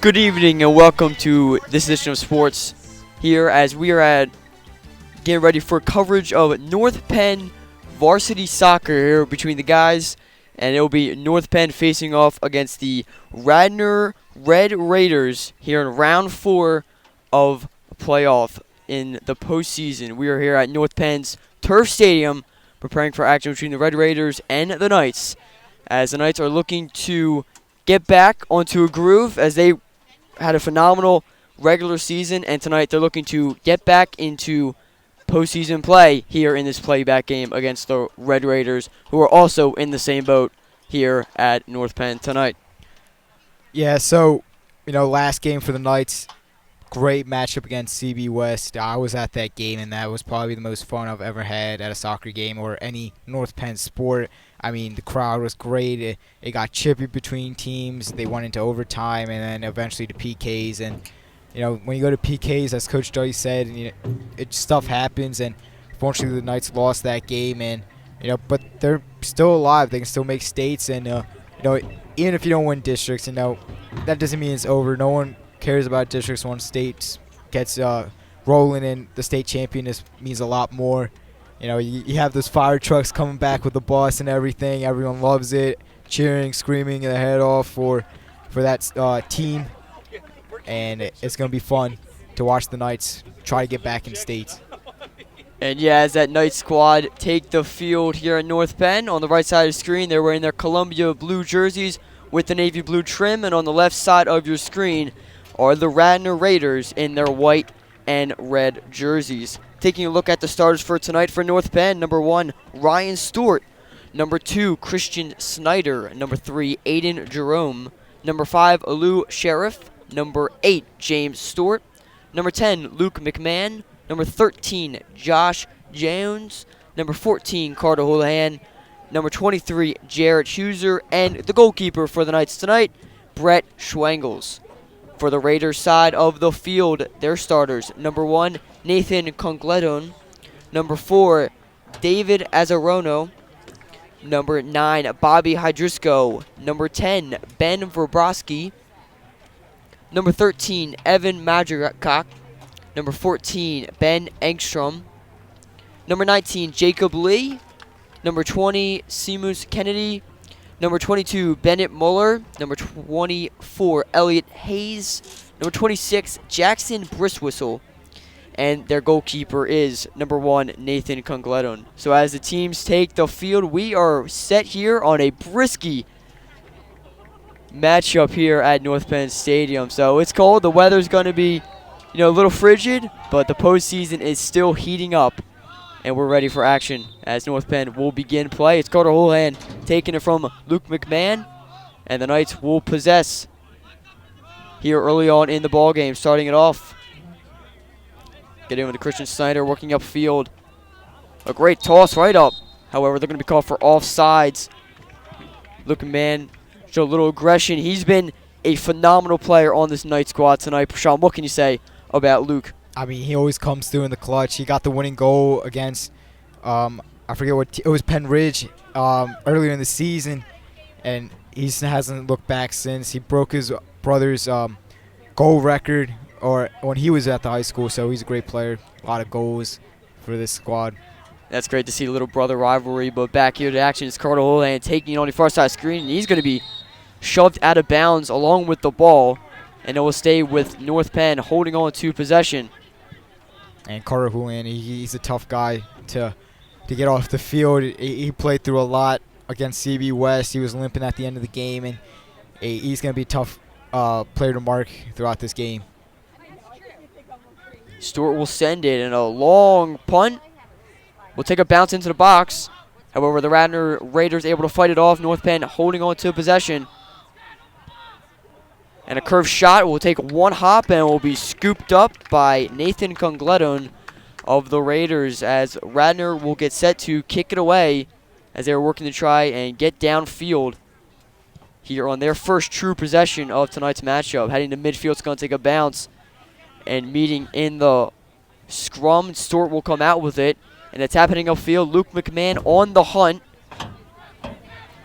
Good evening and welcome to this edition of sports here as we are getting ready for coverage of North Penn varsity soccer here between the guys, and it will be North Penn facing off against the Radnor Red Raiders here in round 4 of playoff in the postseason. We are here at North Penn's Turf Stadium preparing for action between the Red Raiders and the Knights, as the Knights are looking to get back onto a groove as they had a phenomenal regular season, and tonight they're looking to get back into postseason play here in this playback game against the Red Raiders, who are also in the same boat here at North Penn tonight. Yeah, so, last game for the Knights, great matchup against CB West. I was at that game, and that was probably the most fun I've ever had at a soccer game or any North Penn sport. I mean, the crowd was great. It got chippy between teams. They went into overtime and then eventually to PKs. And, when you go to PKs, as Coach Duddy said, stuff happens. And unfortunately, the Knights lost that game. And, but they're still alive. They can still make states. And, even if you don't win districts, that doesn't mean it's over. No one cares about districts. Once state gets rolling, and the state champion means a lot more. You have those fire trucks coming back with the bus and everything. Everyone loves it, cheering, screaming their head off for that team. And it's going to be fun to watch the Knights try to get back in states. And yeah, as that Knight squad take the field here at North Penn, on the right side of the screen, they're wearing their Columbia blue jerseys with the navy blue trim. And on the left side of your screen are the Radnor Raiders in their white and red jerseys. Taking a look at the starters for tonight for North Penn: number 1, Ryan Stewart; number 2, Christian Snyder; number 3, Aiden Jerome; number 5, Alou Sheriff; number 8, James Stewart; number 10, Luke McMahon; number 13, Josh Jones; number 14, Carter Houlihan; number 23, Jarrett Huser; and the goalkeeper for the Knights tonight, Brett Schwengels. For the Raiders side of the field, their starters: number 1, Nathan Congledon; number 4, David Azzarono; number 9, Bobby Hydrisco; number 10, Ben Verbrowski; number 13, Evan Madricock; number 14, Ben Engstrom; number 19, Jacob Lee; number 20, Seamus Kennedy; number 22, Bennett Muller; number 24, Elliot Hayes; number 26, Jackson Briswhistle; and their goalkeeper is number 1, Nathan Congledon. So as the teams take the field, we are set here on a brisky matchup here at North Penn Stadium. So it's cold. The weather's going to be, a little frigid, but the postseason is still heating up. And we're ready for action as North Penn will begin play. It's Carter Houlihan taking it from Luke McMahon, and the Knights will possess here early on in the ball game, starting it off. Getting into Christian Snyder, working upfield. A great toss right up. However, they're going to be called for offsides. Luke McMahon showed a little aggression. He's been a phenomenal player on this Knight squad tonight. Prashant, what can you say about Luke? I mean, he always comes through in the clutch. He got the winning goal against, I forget it was Penn Ridge earlier in the season, and he hasn't looked back since. He broke his brother's goal record or when he was at the high school, so he's a great player. A lot of goals for this squad. That's great to see a little brother rivalry, but back here to action is Carter Houlihan taking it on the far side screen, and he's going to be shoved out of bounds along with the ball, and it will stay with North Penn holding on to possession. And Carter Houlihan, he's a tough guy to get off the field. He played through a lot against CB West. He was limping at the end of the game, and he's going to be a tough player to mark throughout this game. Stewart will send it, and a long punt will take a bounce into the box. However, the Radnor Raiders able to fight it off. North Penn holding on to possession. And a curved shot will take one hop and will be scooped up by Nathan Congledon of the Raiders, as Radnor will get set to kick it away as they're working to try and get downfield here on their first true possession of tonight's matchup. Heading to midfield, it's going to take a bounce, and meeting in the scrum, Stewart will come out with it, and it's happening upfield. Luke McMahon on the hunt.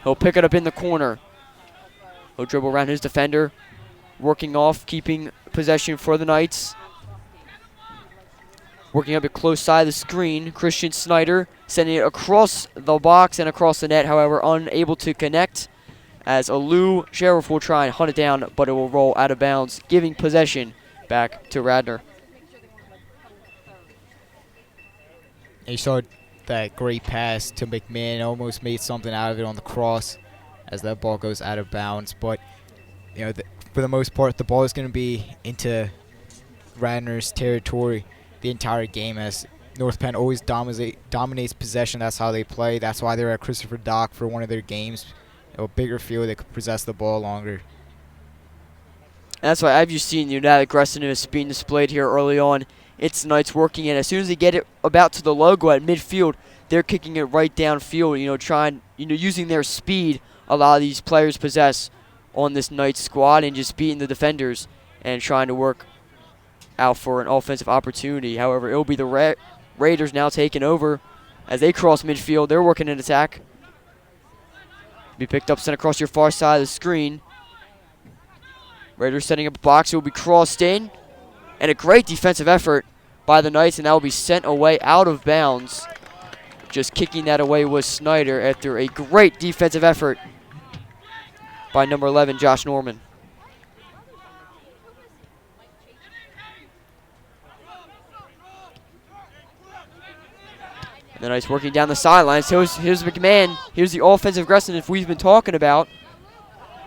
He'll pick it up in the corner. He'll dribble around his defender. working off, keeping possession for the Knights. Working up the close side of the screen, Christian Snyder sending it across the box and across the net, however, unable to connect, as Alou Sheriff will try and hunt it down, but it will roll out of bounds, giving possession back to Radnor. And you saw that great pass to McMahon, almost made something out of it on the cross as that ball goes out of bounds. But, you know, for the most part, the ball is going to be into Radnor's territory the entire game, as North Penn always dominates possession. That's how they play. That's why they're at Christopher Dock for one of their games. A bigger field, they could possess the ball longer. And that's why, as you've seen, that aggressiveness being displayed here early on. It's the Knights working in. As soon as they get it about to the logo at midfield, they're kicking it right downfield, trying, using their speed, a lot of these players possess on this Knights squad, and just beating the defenders and trying to work out for an offensive opportunity. However, it will be the Raiders now taking over as they cross midfield. They're working an attack. Be picked up, sent across your far side of the screen. Raiders setting up a box. It will be crossed in. And a great defensive effort by the Knights, and that will be sent away out of bounds. Just kicking that away was Snyder after a great defensive effort by number 11, Josh Norman. And the Knights working down the sidelines. Here's McMahon. Here's the offensive aggressiveness we've been talking about.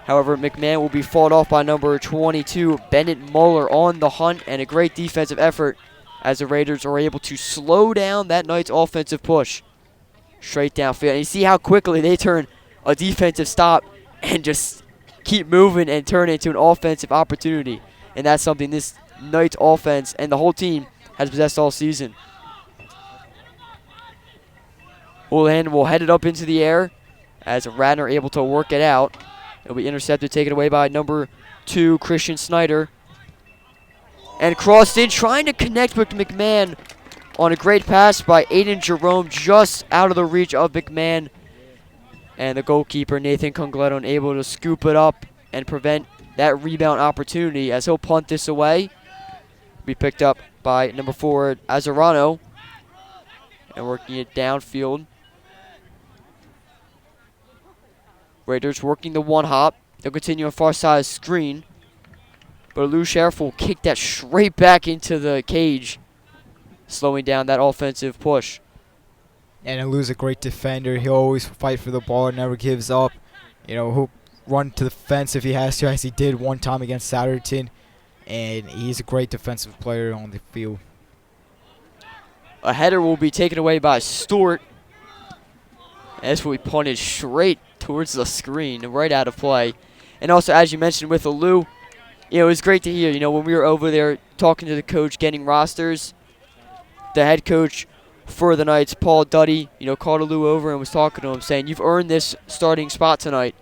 However, McMahon will be fought off by number 22, Bennett Muller, on the hunt, and a great defensive effort as the Raiders are able to slow down that Knights offensive push straight downfield. And you see how quickly they turn a defensive stop and just keep moving and turn it into an offensive opportunity. And that's something this Knights offense and the whole team has possessed all season. Houlihan will head it up into the air as Radnor able to work it out. It'll be intercepted, taken away by number 2, Christian Snyder. And crossed in, trying to connect with McMahon on a great pass by Aiden Jerome, just out of the reach of McMahon. And the goalkeeper, Nathan Congleton, able to scoop it up and prevent that rebound opportunity as he'll punt this away. Be picked up by number 4, Azarano. And working it downfield. Raiders working the one hop. They'll continue on far side of the screen. But Lou Sheriff will kick that straight back into the cage, slowing down that offensive push. And Lou's a great defender. He'll always fight for the ball, never gives up. He'll run to the fence if he has to, as he did one time against Satterton. And he's a great defensive player on the field. A header will be taken away by Stewart. And this will be punted straight towards the screen, right out of play. And also, as you mentioned with Alou, it was great to hear, when we were over there talking to the coach, getting rosters, the head coach for the Knights, Paul Duddy, called Alou over and was talking to him, saying, you've earned this starting spot tonight.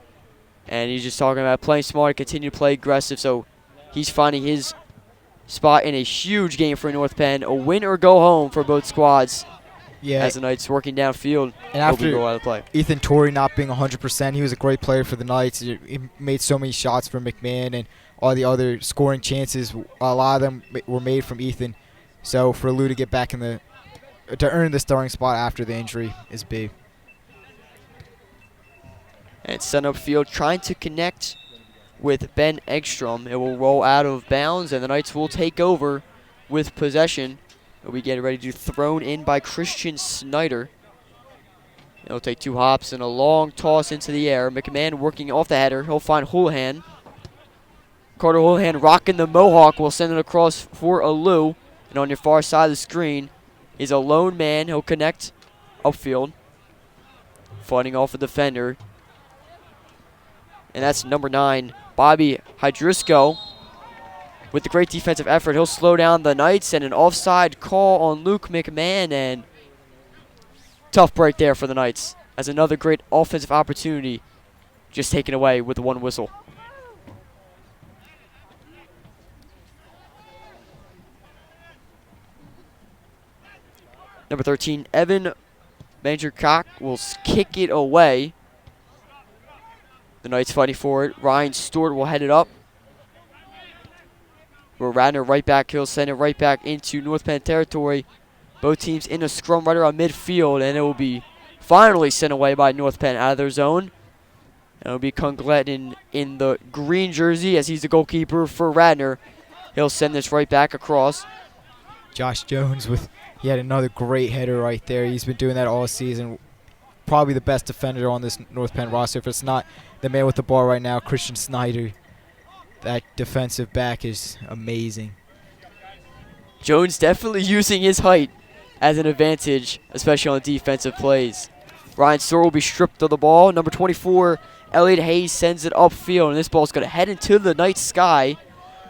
And he's just talking about playing smart, continue to play aggressive. So he's finding his spot in a huge game for North Penn. A win or go home for both squads. Yeah. As the Knights working downfield, and after go out of play. Ethan Torrey not being 100%, he was a great player for the Knights. He made so many shots for McMahon, and all the other scoring chances, a lot of them were made from Ethan. So for Lou to get back to earn the starting spot after the injury is big. And sent upfield, trying to connect with Ben Eggstrom. It will roll out of bounds, and the Knights will take over with possession. We get ready to be thrown in by Christian Snyder. He'll take 2 hops and a long toss into the air. McMahon working off the header. He'll find Houlihan. Carter Houlihan rocking the Mohawk. Will send it across for Alou. And on your far side of the screen is a lone man. He'll connect upfield. Fighting off a defender. And that's number 9, Bobby Hydrisco. With the great defensive effort, he'll slow down the Knights, and an offside call on Luke McMahon, and tough break there for the Knights as another great offensive opportunity just taken away with the one whistle. Number 13, Evan Mangercock will kick it away. The Knights fighting for it. Ryan Stewart will head it up. Where Radnor right back, he'll send it right back into North Penn territory. Both teams in a scrum right around midfield, and it will be finally sent away by North Penn out of their zone. And it'll be Congleton in the green jersey as he's the goalkeeper for Radnor. He'll send this right back across. Josh Jones with yet another great header right there. He's been doing that all season. Probably the best defender on this North Penn roster. If it's not the man with the ball right now, Christian Snyder. That defensive back is amazing. Jones definitely using his height as an advantage, especially on defensive plays. Ryan Storr will be stripped of the ball. Number 24, Elliot Hayes sends it upfield, and this ball's going to head into the night sky,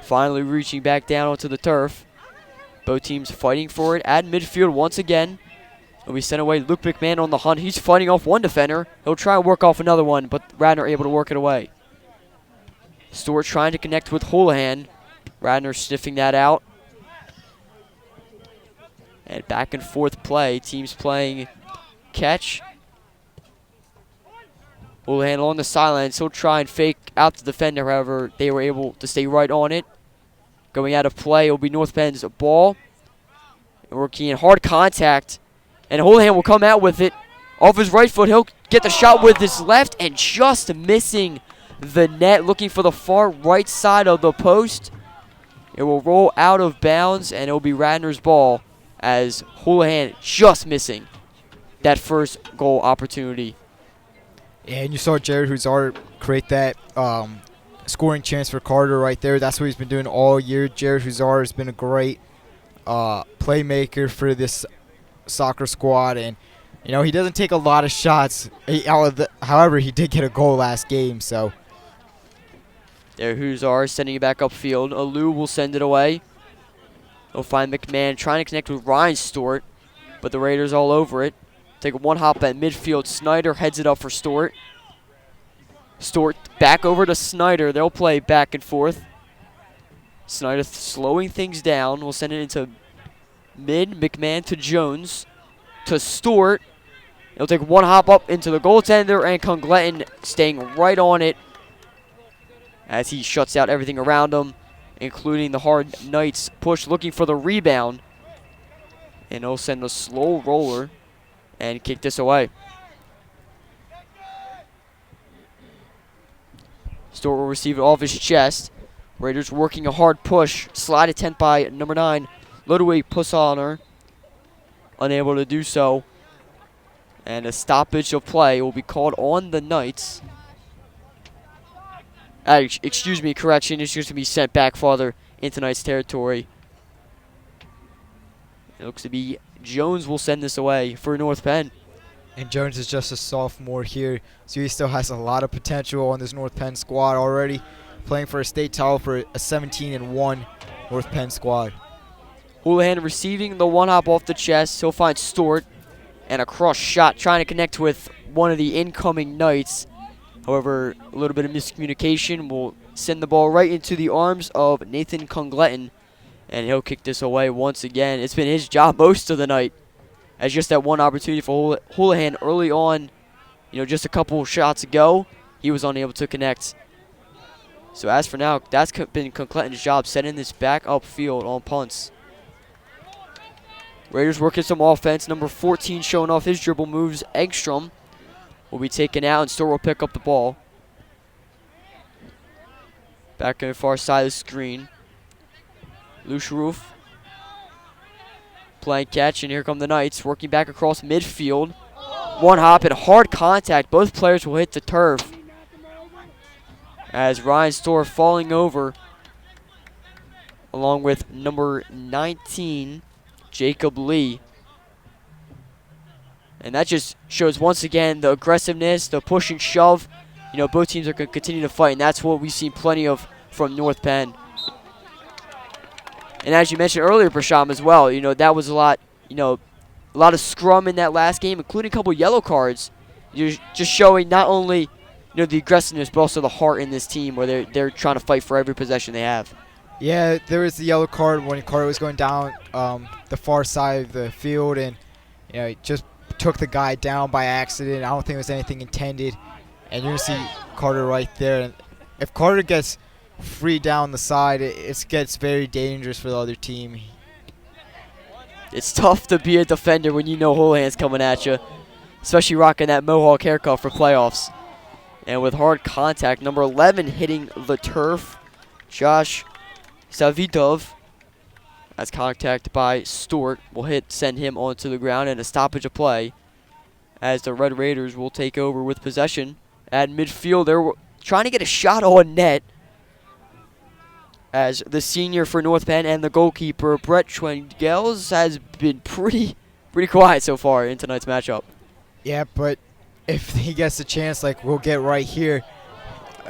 finally reaching back down onto the turf. Both teams fighting for it at midfield once again. And we send away Luke McMahon on the hunt. He's fighting off one defender. He'll try and work off another one, but Radnor able to work it away. Stewart trying to connect with Houlihan. Radnor sniffing that out. And back and forth play. Teams playing catch. Houlihan along the sidelines. He'll try and fake out the defender. However, they were able to stay right on it. Going out of play will be North Penn's ball. And working in hard contact. And Houlihan will come out with it. Off his right foot, he'll get the shot with his left and just missing the net. Looking for the far right side of the post. It will roll out of bounds and it will be Radnor's ball as Houlihan just missing that first goal opportunity. And you saw Jared Huzar create that scoring chance for Carter right there. That's what he's been doing all year. Jared Huzar has been a great playmaker for this soccer squad, and you know he doesn't take a lot of shots. However, he did get a goal last game. So there, Huzar sending it back upfield. Alou will send it away. He'll find McMahon trying to connect with Ryan Stewart, but the Raiders all over it. Take a one hop at midfield. Snyder heads it up for Stewart. Stewart back over to Snyder. They'll play back and forth. Snyder slowing things down. We'll send it into mid. McMahon to Jones. To Stewart. He'll take one hop up into the goaltender, and Congleton staying right on it as he shuts out everything around him, including the Hard Knights push looking for the rebound. And he'll send a slow roller and kick this away. Stewart will receive it off his chest. Raiders working a hard push. Slide attempt by number 9, Ludwig Pussaner. Unable to do so. And a stoppage of play will be called on the Knights. Excuse me, correction. It's just going to be sent back farther into Knights territory. It looks to be Jones will send this away for North Penn. And Jones is just a sophomore here, so he still has a lot of potential on this North Penn squad already. Playing for a state title for a 17-1 North Penn squad. Houlihan receiving the one hop off the chest. He'll find Stewart. And a cross shot trying to connect with one of the incoming Knights. However, a little bit of miscommunication will send the ball right into the arms of Nathan Congleton. And he'll kick this away once again. It's been his job most of the night. As just that one opportunity for Houlihan early on, you know, just a couple shots ago, he was unable to connect. So as for now, that's been Congleton's job, setting this back upfield on punts. Raiders working some offense. Number 14 showing off his dribble moves. Engstrom will be taken out, and Storr will pick up the ball. Back on the far side of the screen. Lusharoof playing catch, and here come the Knights working back across midfield. One hop and hard contact. Both players will hit the turf as Ryan Storr falling over along with number 19, Jacob Lee. And that just shows once again the aggressiveness, the push and shove. You know, both teams are going to continue to fight, and that's what we've seen plenty of from North Penn. And as you mentioned earlier, Prasham, as well, you know, that was a lot of scrum in that last game, including a couple yellow cards. You're just showing not only, you know, the aggressiveness, but also the heart in this team where they're trying to fight for every possession they have. Yeah, there was the yellow card when Carter was going down the far side of the field, and you know, he just took the guy down by accident. I don't think it was anything intended. And you're going to see Carter right there. And if Carter gets free down the side, it gets very dangerous for the other team. It's tough to be a defender when you know Houlihan's coming at you, especially rocking that mohawk haircut for playoffs. And with hard contact, number 11 hitting the turf, Josh Savitov, as contact by Stewart will send him onto the ground, and a stoppage of play as the Red Raiders will take over with possession at midfield. They're trying to get a shot on net as the senior for North Penn and the goalkeeper, Brett Schwengels, has been pretty quiet so far in tonight's matchup. Yeah, but if he gets a chance like we'll get right here,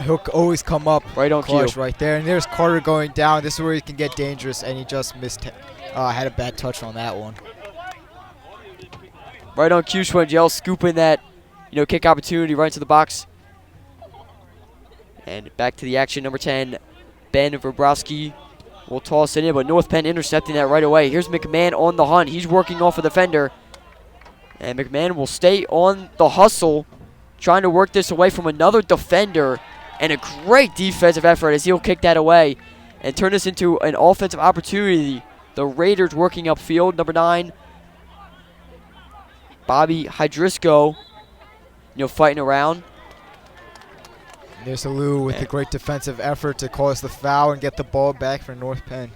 he'll always come up right on clutch cue. right there. And there's Carter going down. This is where he can get dangerous, and he just missed. Had a bad touch on that one. Right on cue, Schwengels scooping that, kick opportunity right into the box. And back to the action, number 10, Ben Verbrowski will toss it in, but North Penn intercepting that right away. Here's McMahon on the hunt. He's working off a defender. And McMahon will stay on the hustle, trying to work this away from another defender. And a great defensive effort as he'll kick that away and turn this into an offensive opportunity. The Raiders working upfield. Number 9, Bobby Hydrisco, fighting around. There's Alou with a great defensive effort to cause the foul and get the ball back for North Penn.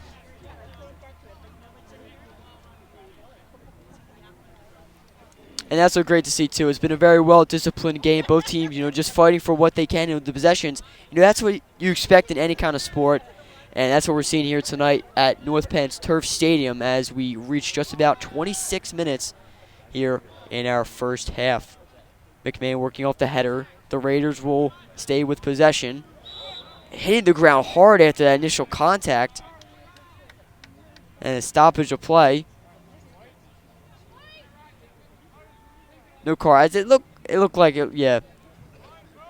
And that's so great to see, too. It's been a very well-disciplined game. Both teams, just fighting for what they can in the possessions. That's what you expect in any kind of sport. And that's what we're seeing here tonight at North Penn's Turf Stadium as we reach just about 26 minutes here in our first half. McMahon working off the header. The Raiders will stay with possession. Hitting the ground hard after that initial contact. And a stoppage of play. No cards. It looked like it, yeah.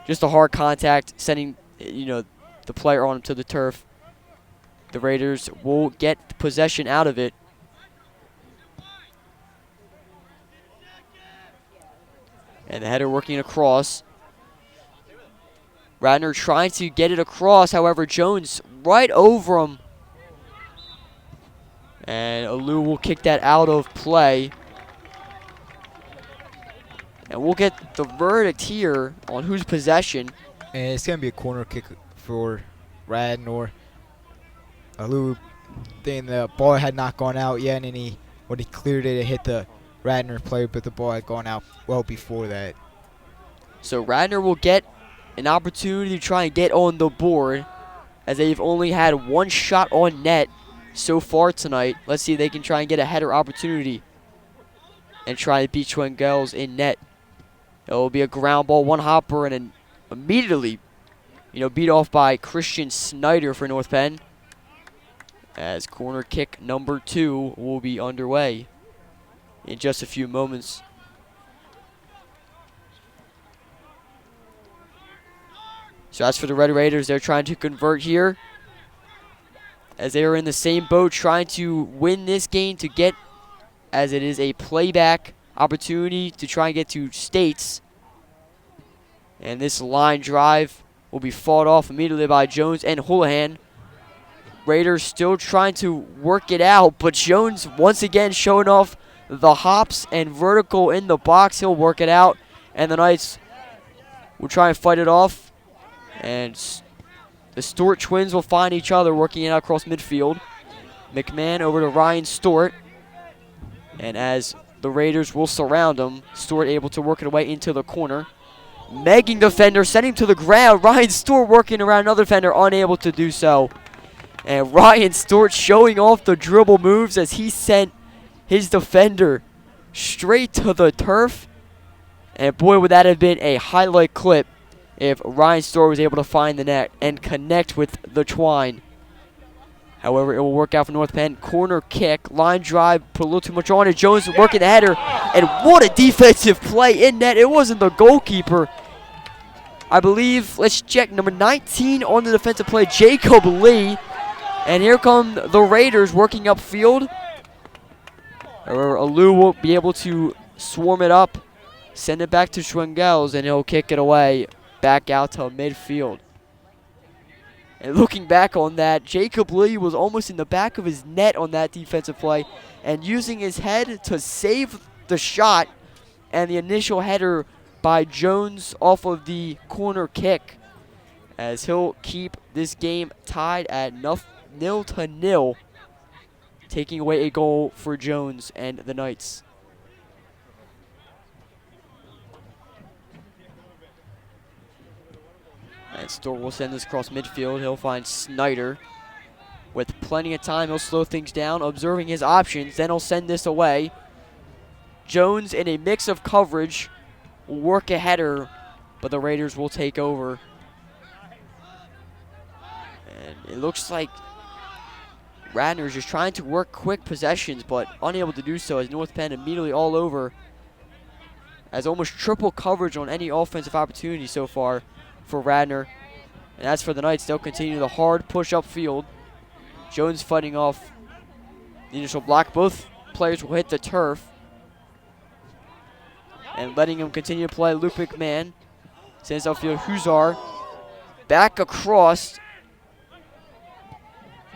Just a hard contact, sending the player on to the turf. The Raiders will get possession out of it. And the header working across. Radnor trying to get it across. However, Jones right over him. And Alou will kick that out of play. And we'll get the verdict here on whose possession. And it's going to be a corner kick for Radnor. Alou, thinking the ball had not gone out yet, and when he cleared it, it hit the Radnor player, but the ball had gone out well before that. So Radnor will get an opportunity to try and get on the board, as they've only had one shot on net so far tonight. Let's see if they can try and get a header opportunity and try to beat Schwengels in net. It will be a ground ball, one hopper, and then immediately, beat off by Christian Snyder for North Penn. As corner kick number 2 will be underway in just a few moments. So as for the Red Raiders, they're trying to convert here, as they are in the same boat, trying to win this game to get, as it is a playback opportunity to try and get to States. And this line drive will be fought off immediately by Jones and Houlihan. Raiders still trying to work it out, but Jones once again showing off the hops and vertical in the box. He'll work it out, and the Knights will try and fight it off. And the Stewart twins will find each other working it out across midfield. McMahon over to Ryan Stewart. And as the Raiders will surround him, Stewart able to work it away into the corner. Megging defender, sending him to the ground. Ryan Stewart working around another defender, unable to do so. And Ryan Stewart showing off the dribble moves as he sent his defender straight to the turf. And boy, would that have been a highlight clip if Ryan Stewart was able to find the net and connect with the twine. However, it will work out for North Penn. Corner kick, line drive, put a little too much on it. Jones working the header, and what a defensive play in net. It wasn't the goalkeeper. I believe, let's check, number 19 on the defensive play, Jacob Lee. And here come the Raiders working upfield. However, Alou will be able to swarm it up, send it back to Schwengels, and he'll kick it away back out to midfield. And looking back on that, Jacob Lee was almost in the back of his net on that defensive play and using his head to save the shot and the initial header by Jones off of the corner kick, as he'll keep this game tied at 0-0, taking away a goal for Jones and the Knights. And Stewart will send this across midfield. He'll find Snyder. With plenty of time, he'll slow things down, observing his options. Then he'll send this away. Jones, in a mix of coverage, will work a header, but the Raiders will take over. And it looks like Radnor is just trying to work quick possessions, but unable to do so as North Penn immediately all over. As almost triple coverage on any offensive opportunity so far for Radnor. And as for the Knights, they'll continue the hard push upfield. Jones fighting off the initial block. Both players will hit the turf. And letting him continue to play. Luke McMahon sends outfield Huzar. Back across.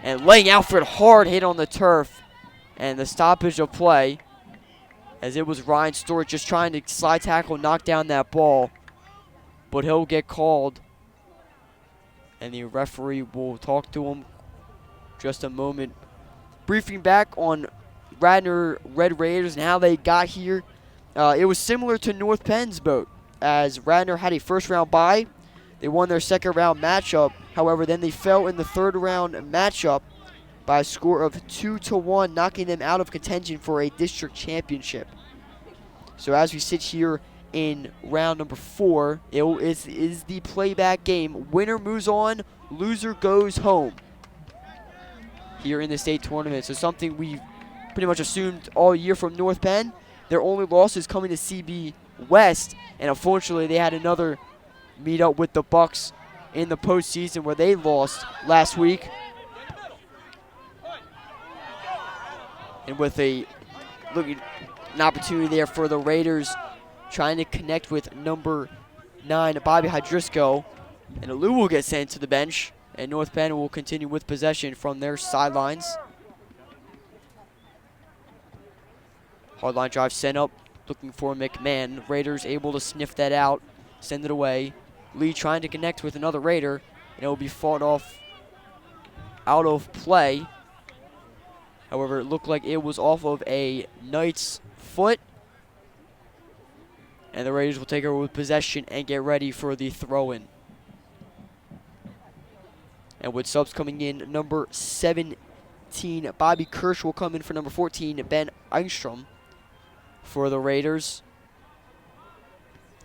And laying Alfred hard hit on the turf. And the stoppage of play, as it was Ryan Stewart just trying to slide tackle, knock down that ball. But he'll get called. And the referee will talk to him just a moment. Briefing back on Radnor Red Raiders and how they got here. It was similar to North Penn's boat, as Radnor had a first round bye. They won their second round matchup. However, then they fell in the third round matchup by a score of 2-1, knocking them out of contention for a district championship. So as we sit here in round number 4, it is the playback game. Winner moves on, loser goes home here in the state tournament. So something we've pretty much assumed all year from North Penn. Their only loss is coming to CB West, and unfortunately they had another meet up with the Bucks in the postseason where they lost last week. And with an opportunity there for the Raiders, trying to connect with number 9, Bobby Hydrisco. And Alou will get sent to the bench, and North Penn will continue with possession from their sidelines. Hardline drive sent up, looking for McMahon. Raiders able to sniff that out, send it away. Lee trying to connect with another Raider, and it will be fought off out of play. However, it looked like it was off of a Knight's foot. And the Raiders will take over with possession and get ready for the throw-in. And with subs coming in, number 17, Bobby Kirsch will come in for number 14, Ben Engstrom for the Raiders.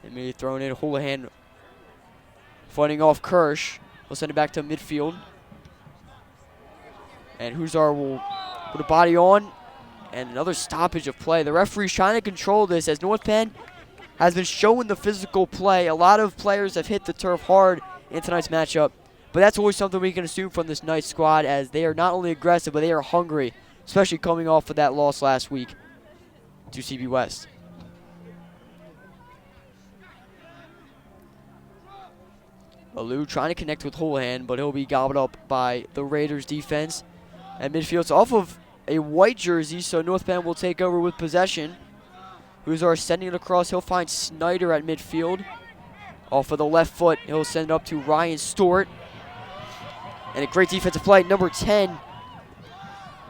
Immediately thrown in, Houlihan fighting off Kirsch. We'll send it back to midfield. And Huzar will put a body on. And another stoppage of play. The referee's trying to control this as North Penn has been showing the physical play. A lot of players have hit the turf hard in tonight's matchup. But that's always something we can assume from this Knights squad, as they are not only aggressive, but they are hungry, especially coming off of that loss last week to CB West. Alou trying to connect with Houlihan, but he'll be gobbled up by the Raiders defense. At midfield, it's off of a white jersey, so North Penn will take over with possession. Huzar sending it across. He'll find Snyder at midfield. Off of the left foot, he'll send it up to Ryan Stewart. And a great defensive play. Number 10,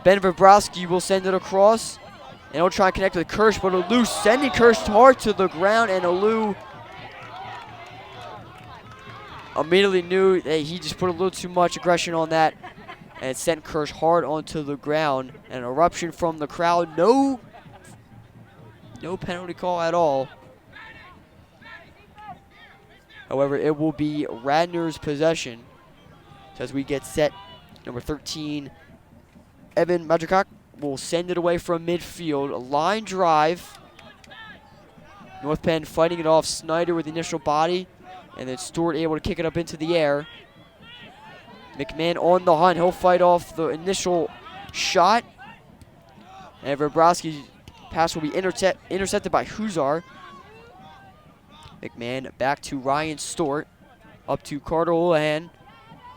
Ben Vibrowski will send it across. And he'll try and connect with Kirsch, but Alou sending Kirsch hard to the ground, and Alou immediately knew that he just put a little too much aggression on that and sent Kirsch hard onto the ground. An eruption from the crowd. No penalty call at all. However, it will be Radnor's possession. So as we get set, number 13, Evan Madrakak will send it away from midfield. A line drive. North Penn fighting it off. Snyder with the initial body. And then Stewart able to kick it up into the air. McMahon on the hunt. He'll fight off the initial shot. And Vibrowski's pass will be intercepted by Huzar. McMahon back to Ryan Stewart. Up to Carter Houlihan.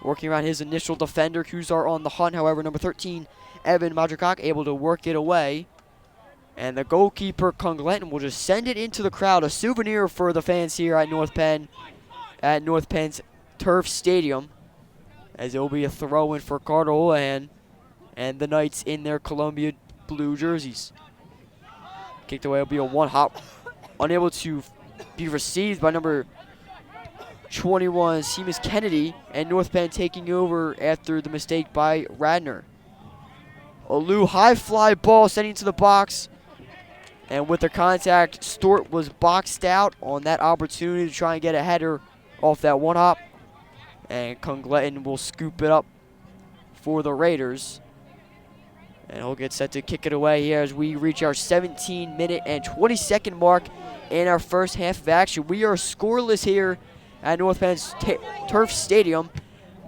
working around his initial defender. Kuzar on the hunt. However, number 13, Evan Madrakak, able to work it away. And the goalkeeper, Congleton, will just send it into the crowd. A souvenir for the fans here at North Penn, at North Penn's Turf Stadium, as it will be a throw-in for Carter Houlihan and the Knights in their Columbia blue jerseys. Kicked away will be a one-hop, unable to be received by number 21, Seamus Kennedy, and North Penn taking over after the mistake by Radnor. A Lou high fly ball sending to the box, and with the contact, Stort was boxed out on that opportunity to try and get a header off that one hop, and Congleton will scoop it up for the Raiders. And he'll get set to kick it away here as we reach our 17-minute and 20-second mark in our first half of action. We are scoreless here at North Penn's Turf Stadium.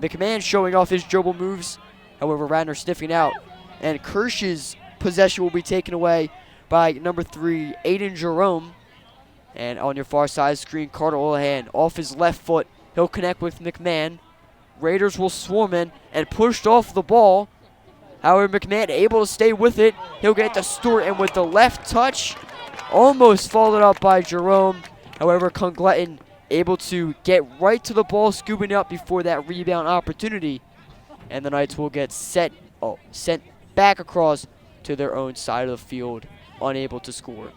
McMahon showing off his dribble moves. However, Radnor sniffing out. And Kirsch's possession will be taken away by number 3, Aiden Jerome. And on your far side screen, Carter Houlihan off his left foot. He'll connect with McMahon. Raiders will swarm in and pushed off the ball. However, McMahon able to stay with it. He'll get to Stewart, and with the left touch, almost followed up by Jerome. However, Congleton able to get right to the ball, scooping it up before that rebound opportunity. And the Knights will get sent back across to their own side of the field, unable to score.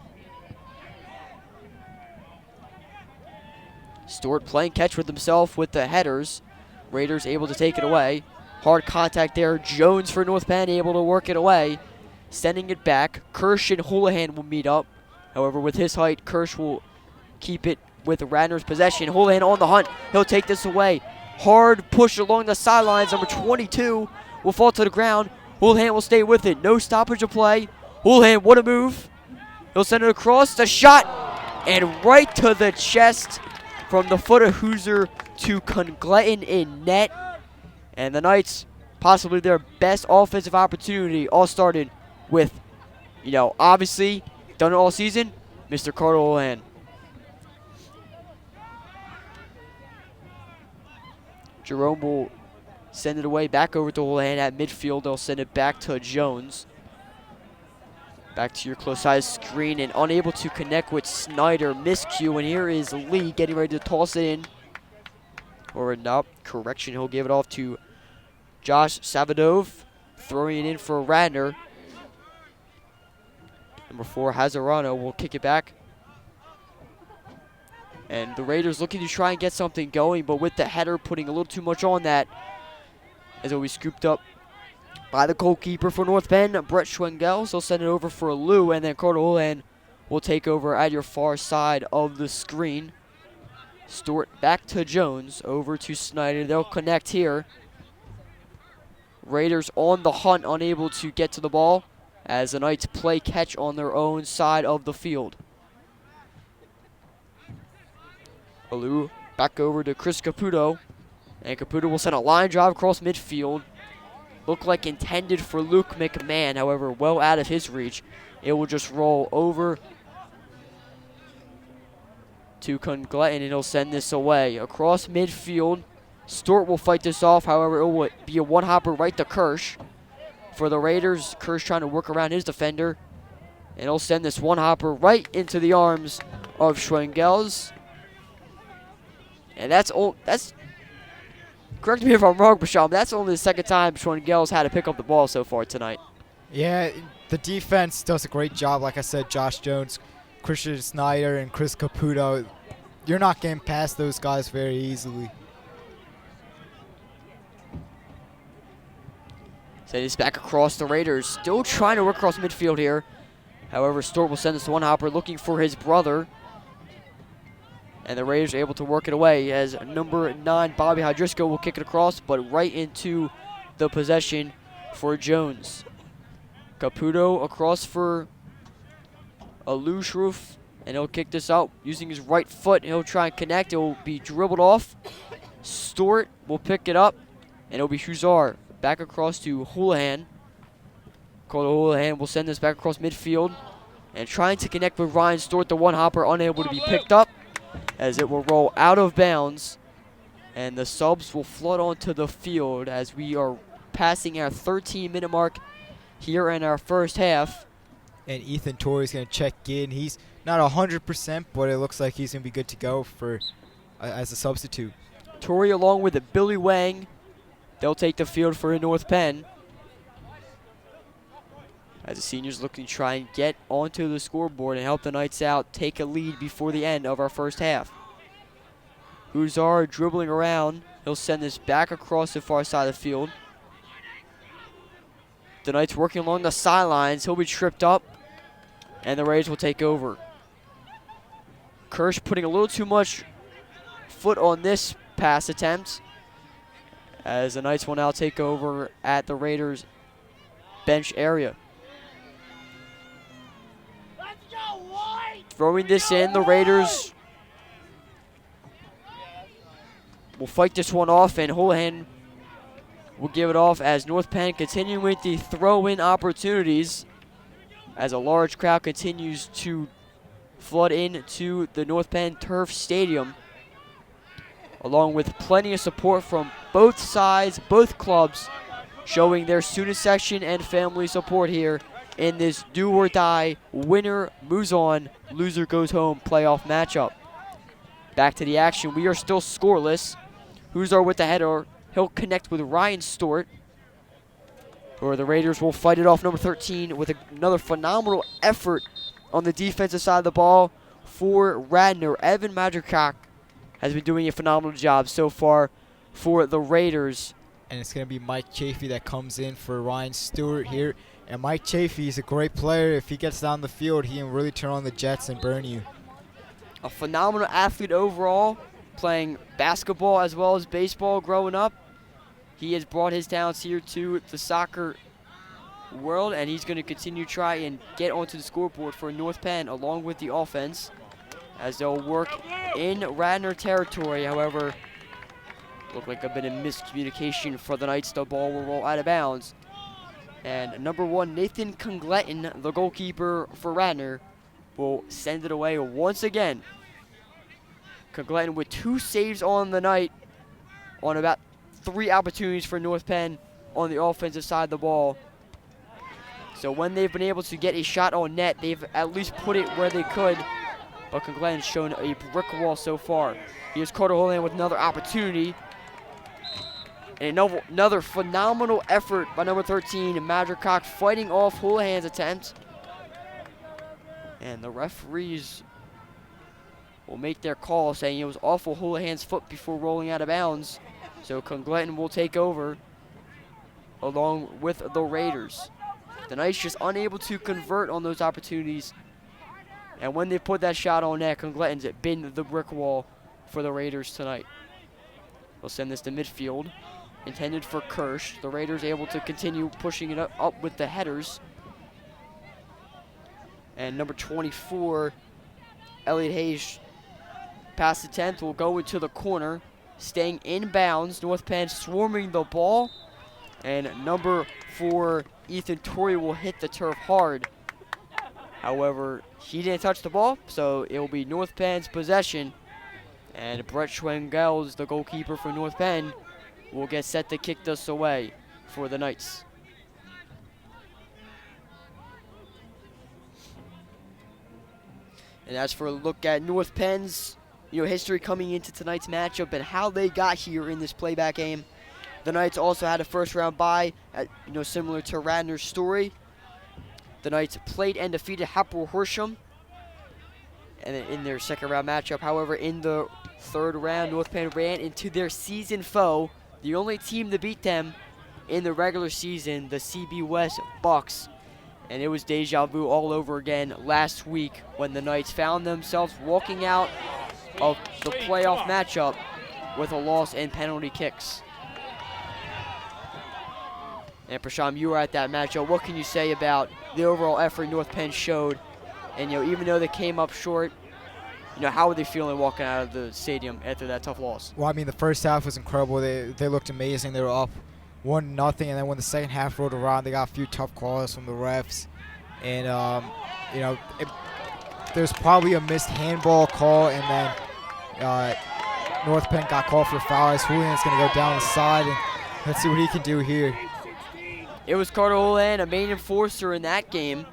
Stewart playing catch with himself with the headers. Raiders able to take it away. Hard contact there. Jones for North Penn able to work it away. Sending it back. Kirsch and Houlihan will meet up. However, with his height, Kirsch will keep it with Radnor's possession. Houlihan on the hunt. He'll take this away. Hard push along the sidelines. Number 22 will fall to the ground. Houlihan will stay with it. No stoppage of play. Houlihan, what a move. He'll send it across. The shot. And right to the chest from the foot of Hoosier to Congleton in net. And the Knights, possibly their best offensive opportunity, all started with, obviously, done it all season, Mr. Carter Houlihan. Jerome will send it away back over to Houlihan at midfield. They'll send it back to Jones. Back to your close side screen, and unable to connect with Snyder. Miscue, and here is Lee getting ready to toss it in. Or not, correction, he'll give it off to Josh Savadov, throwing it in for Radnor. Number 4, Hazarano will kick it back. And the Raiders looking to try and get something going, but with the header putting a little too much on that, as it will be scooped up by the goalkeeper for North Penn, Brett Schwengel. So he'll send it over for Lou, and then Carter Houlihan will take over at your far side of the screen. Stewart back to Jones, over to Snyder. They'll connect here. Raiders on the hunt, unable to get to the ball as the Knights play catch on their own side of the field. Alou back over to Chris Caputo, and Caputo will send a line drive across midfield. Looked like intended for Luke McMahon, however, well out of his reach. It will just roll over to Congleton, and he'll send this away. Across midfield, Stewart will fight this off, however, it will be a one-hopper right to Kirsch. For the Raiders, Kirsch trying to work around his defender, and he'll send this one-hopper right into the arms of Schwengels. And that's correct me if I'm wrong, Basham, that's only the second time Schwengels had to pick up the ball so far tonight. Yeah, the defense does a great job. Like I said, Josh Jones, Christian Snyder, and Chris Caputo. You're not getting past those guys very easily. Send this back across the Raiders. Still trying to work across midfield here. However, Stewart will send this one hopper looking for his brother. And the Raiders are able to work it away as number 9, Bobby Hydrisco, will kick it across, but right into the possession for Jones. Caputo across for Alou Shroof, and he'll kick this out using his right foot. He'll try and connect. It will be dribbled off. Stewart will pick it up, and it'll be Huzar. Back across to Houlihan. Carter Houlihan will send this back across midfield. And trying to connect with Ryan Stewart, the one hopper, unable to be picked up, as it will roll out of bounds. And the subs will flood onto the field as we are passing our 13-minute mark here in our first half. And Ethan Torrey's going to check in. He's not 100%, but it looks like he's going to be good to go for as a substitute. Torrey along with Billy Wang, they'll take the field for North Penn. As the seniors looking to try and get onto the scoreboard and help the Knights out take a lead before the end of our first half. Huzar dribbling around. He'll send this back across the far side of the field. The Knights working along the sidelines. He'll be tripped up, and the Rays will take over. Kirsch putting a little too much foot on this pass attempt, as the Knights will now take over at the Raiders' bench area. Throwing this in, the Raiders will fight this one off, and Houlihan will give it off as North Penn continuing with the throw-in opportunities as a large crowd continues to flood into the North Penn Turf Stadium, along with plenty of support from both sides, both clubs, showing their student section and family support here in this do-or-die, winner moves on, loser goes home playoff matchup. Back to the action. We are still scoreless. Huzar with the header. He'll connect with Ryan Stewart. Or the Raiders will fight it off. Number 13 with another phenomenal effort on the defensive side of the ball for Radnor. Evan Madricock has been doing a phenomenal job so far for the Raiders. And it's going to be Mike Chafee that comes in for Ryan Stewart here. And Mike Chafee is a great player. If he gets down the field, he can really turn on the jets and burn you. A phenomenal athlete overall, playing basketball as well as baseball growing up. He has brought his talents here to the soccer world, and he's going to continue to try and get onto the scoreboard for North Penn along with the offense as they'll work in Radnor territory. However, looked like a bit of miscommunication for the Knights. The ball will roll out of bounds. And number 1, Nathan Congleton, the goalkeeper for Radnor, will send it away once again. Congleton with 2 saves on the night on about 3 opportunities for North Penn on the offensive side of the ball. So when they've been able to get a shot on net, they've at least put it where they could. But Congleton's shown a brick wall so far. Here's Carter Houlihan with another opportunity. And another phenomenal effort by number 13, Madricock, fighting off Houlihan's attempt. And the referees will make their call, saying it was off of Houlihan's foot before rolling out of bounds. So Congleton will take over along with the Raiders. The Knights just unable to convert on those opportunities. And when they put that shot on net, Congleton's been the brick wall for the Raiders tonight. They'll send this to midfield. Intended for Kirsch. The Raiders able to continue pushing it up with the headers. And number 24, Elliot Hayes, pass attempt will go into the corner. Staying in bounds. North Penn swarming the ball. And number 4, Ethan Torrey will hit the turf hard. However, he didn't touch the ball, so it will be North Penn's possession. And Brett Schwengels, the goalkeeper for North Penn, will get set to kick this away for the Knights. And as for a look at North Penn's history coming into tonight's matchup and how they got here in this playback game, the Knights also had a first-round bye, similar to Radnor's story. The Knights played and defeated Hapoel Horsham and in their second-round matchup. However, in the third round, North Penn ran into their season foe, the only team to beat them in the regular season, the CB West Bucks. And it was deja vu all over again last week when the Knights found themselves walking out of the playoff matchup with a loss in penalty kicks. And Prasham, you were at that matchup. What can you say about the overall effort North Penn showed? And even though they came up short, how were they feeling walking out of the stadium after that tough loss? Well, I mean, the first half was incredible. They looked amazing. They were up 1-0, and then when the second half rolled around, they got a few tough calls from the refs. And, there's probably a missed handball call, and then North Penn got called for foul as Julian's going to go down the side, and let's see what he can do here. It was Carter Houlihan, a main enforcer in that game,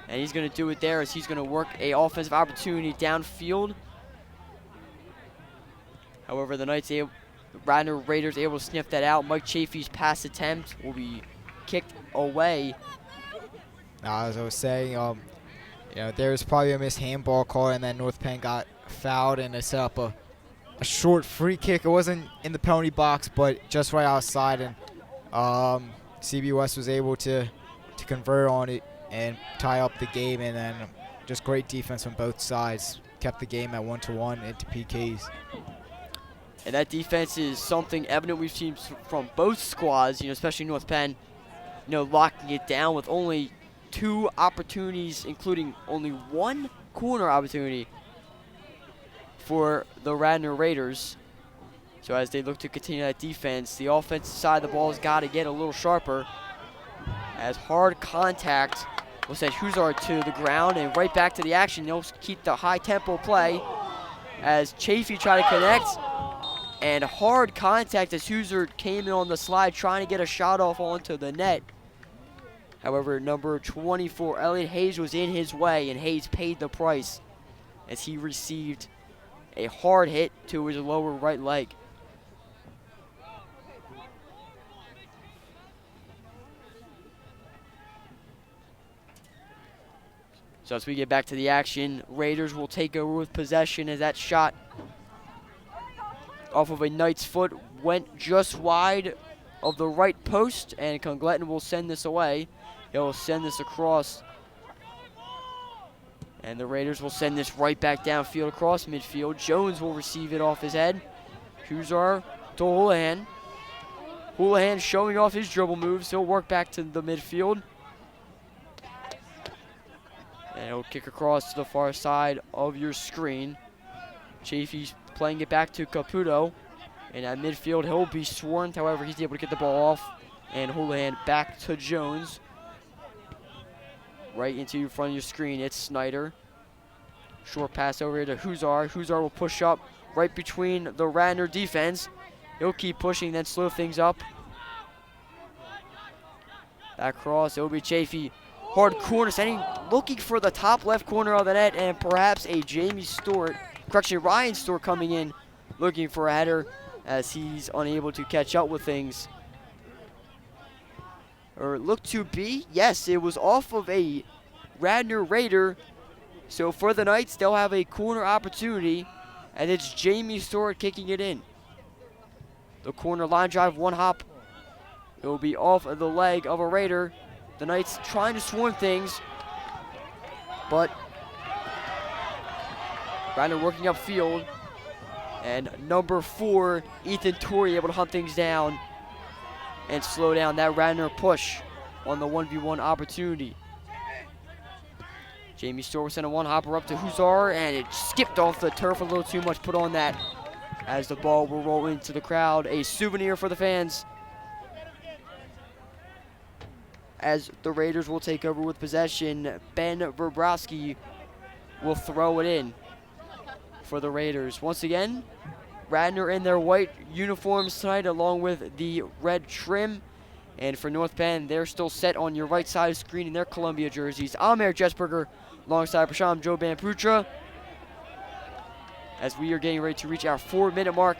and he's going to do it there as he's going to work a offensive opportunity downfield. However, the Radnor Raiders able to sniff that out. Mike Chafee's pass attempt will be kicked away. As I was saying, there was probably a missed handball call, and then North Penn got fouled, and they set up a short free kick. It wasn't in the penalty box, but just right outside, and CB West was able to convert on it and tie up the game, and then just great defense on both sides. Kept the game at 1-1 into PKs. And that defense is something evident we've seen from both squads, especially North Penn, locking it down with only 2 opportunities, including only 1 corner opportunity for the Radnor Raiders. So as they look to continue that defense, the offensive side of the ball has got to get a little sharper, as hard contact will send Huzar to the ground and right back to the action. They'll keep the high tempo play as Chafee tried to connect, and hard contact as Huzar came in on the slide trying to get a shot off onto the net. However, number 24, Elliot Hayes, was in his way, and Hayes paid the price as he received a hard hit to his lower right leg. So as we get back to the action, Raiders will take over with possession as that shot off of a Knight's foot went just wide of the right post, and Congleton will send this away. He'll send this across, and the Raiders will send this right back downfield across midfield. Jones will receive it off his head. Huzar to Houlihan. Houlihan showing off his dribble moves. He'll work back to the midfield. And he'll kick across to the far side of your screen. Chafee's playing it back to Caputo. And at midfield, he'll be swarmed. However, he's able to get the ball off. And Houlihan back to Jones. Right into front of your screen, it's Snyder. Short pass over here to Huzar. Huzar will push up right between the Radnor defense. He'll keep pushing, then slow things up. Back cross, it'll be Chafee. Hard corner, looking for the top left corner of the net, and perhaps a Ryan Stewart coming in looking for a header as he's unable to catch up with things. Or it looked to be, yes, it was off of a Radnor Raider. So for the Knights, they'll have a corner opportunity, and it's Jamie Stewart kicking it in. The corner line drive, 1 hop. It will be off of the leg of a Raider. The Knights trying to swarm things, but Radnor working upfield, and number 4, Ethan Torrey, able to hunt things down and slow down that Radnor push on the 1v1 opportunity. Jamie Stewart will send a 1-hopper up to Huzar, and it skipped off the turf a little too much. Put on that as the ball will roll into the crowd. A souvenir for the fans as the Raiders will take over with possession. Ben Verbrowski will throw it in for the Raiders. Once again, Radnor in their white uniforms tonight along with the red trim. And for North Penn, they're still set on your right side of the screen in their Columbia jerseys. I'm Eric Jesperger alongside Prasham Joe Bamputra as we are getting ready to reach our 4-minute mark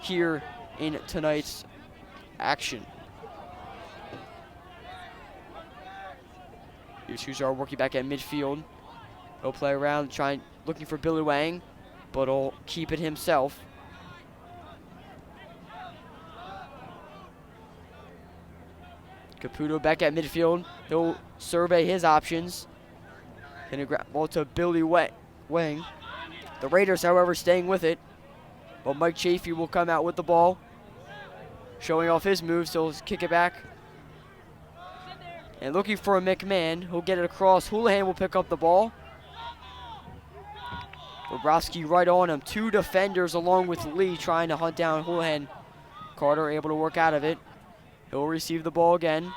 here in tonight's action. Here's Huzar working back at midfield. He'll play around, looking for Billy Wang, but he'll keep it himself. Caputo back at midfield. He'll survey his options. Gonna grab ball to Billy Wang. The Raiders, however, staying with it. But Mike Chafee will come out with the ball, showing off his moves, so he'll kick it back. And looking for a McMahon. He'll get it across. Houlihan will pick up the ball. Bobrowski right on him. 2 defenders along with Lee trying to hunt down Houlihan. Carter able to work out of it. He'll receive the ball again.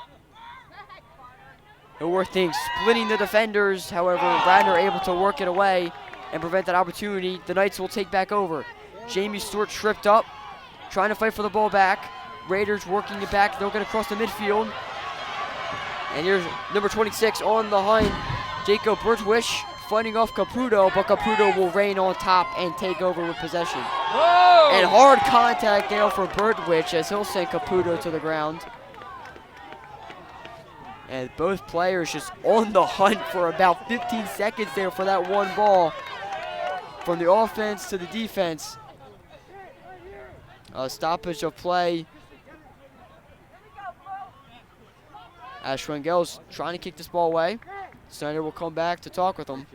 He'll work things, splitting the defenders. However, Radnor able to work it away and prevent that opportunity. The Knights will take back over. Jamie Stewart tripped up, trying to fight for the ball back. Raiders working it back. They'll get across the midfield. And here's number 26 on the hind. Jacob Bertwish fighting off Caputo, but Caputo will reign on top and take over with possession. Whoa! And hard contact now for Bertwish as he'll send Caputo to the ground. And both players just on the hunt for about 15 seconds there for that one ball. From the offense to the defense. A stoppage of play. As Schwengel's trying to kick this ball away. Snyder will come back to talk with him.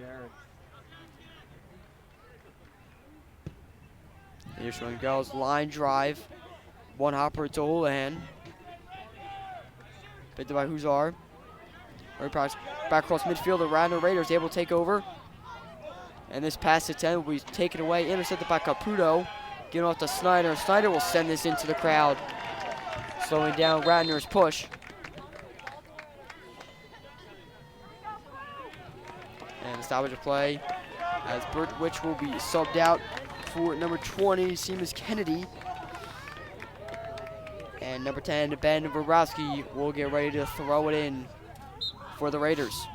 Here's Schwengel's line drive. One hopper to Houlihan. Picked up by Huzar. Back across midfield, the Radnor Raiders able to take over. And this pass attempt will be taken away, intercepted by Caputo. Getting off to Snyder. Snyder will send this into the crowd. Slowing down Radnor's push. And stoppage of play as Bertwich will be subbed out for number 20, Seamus Kennedy. And number 10, Ben Borowski will get ready to throw it in for the Raiders.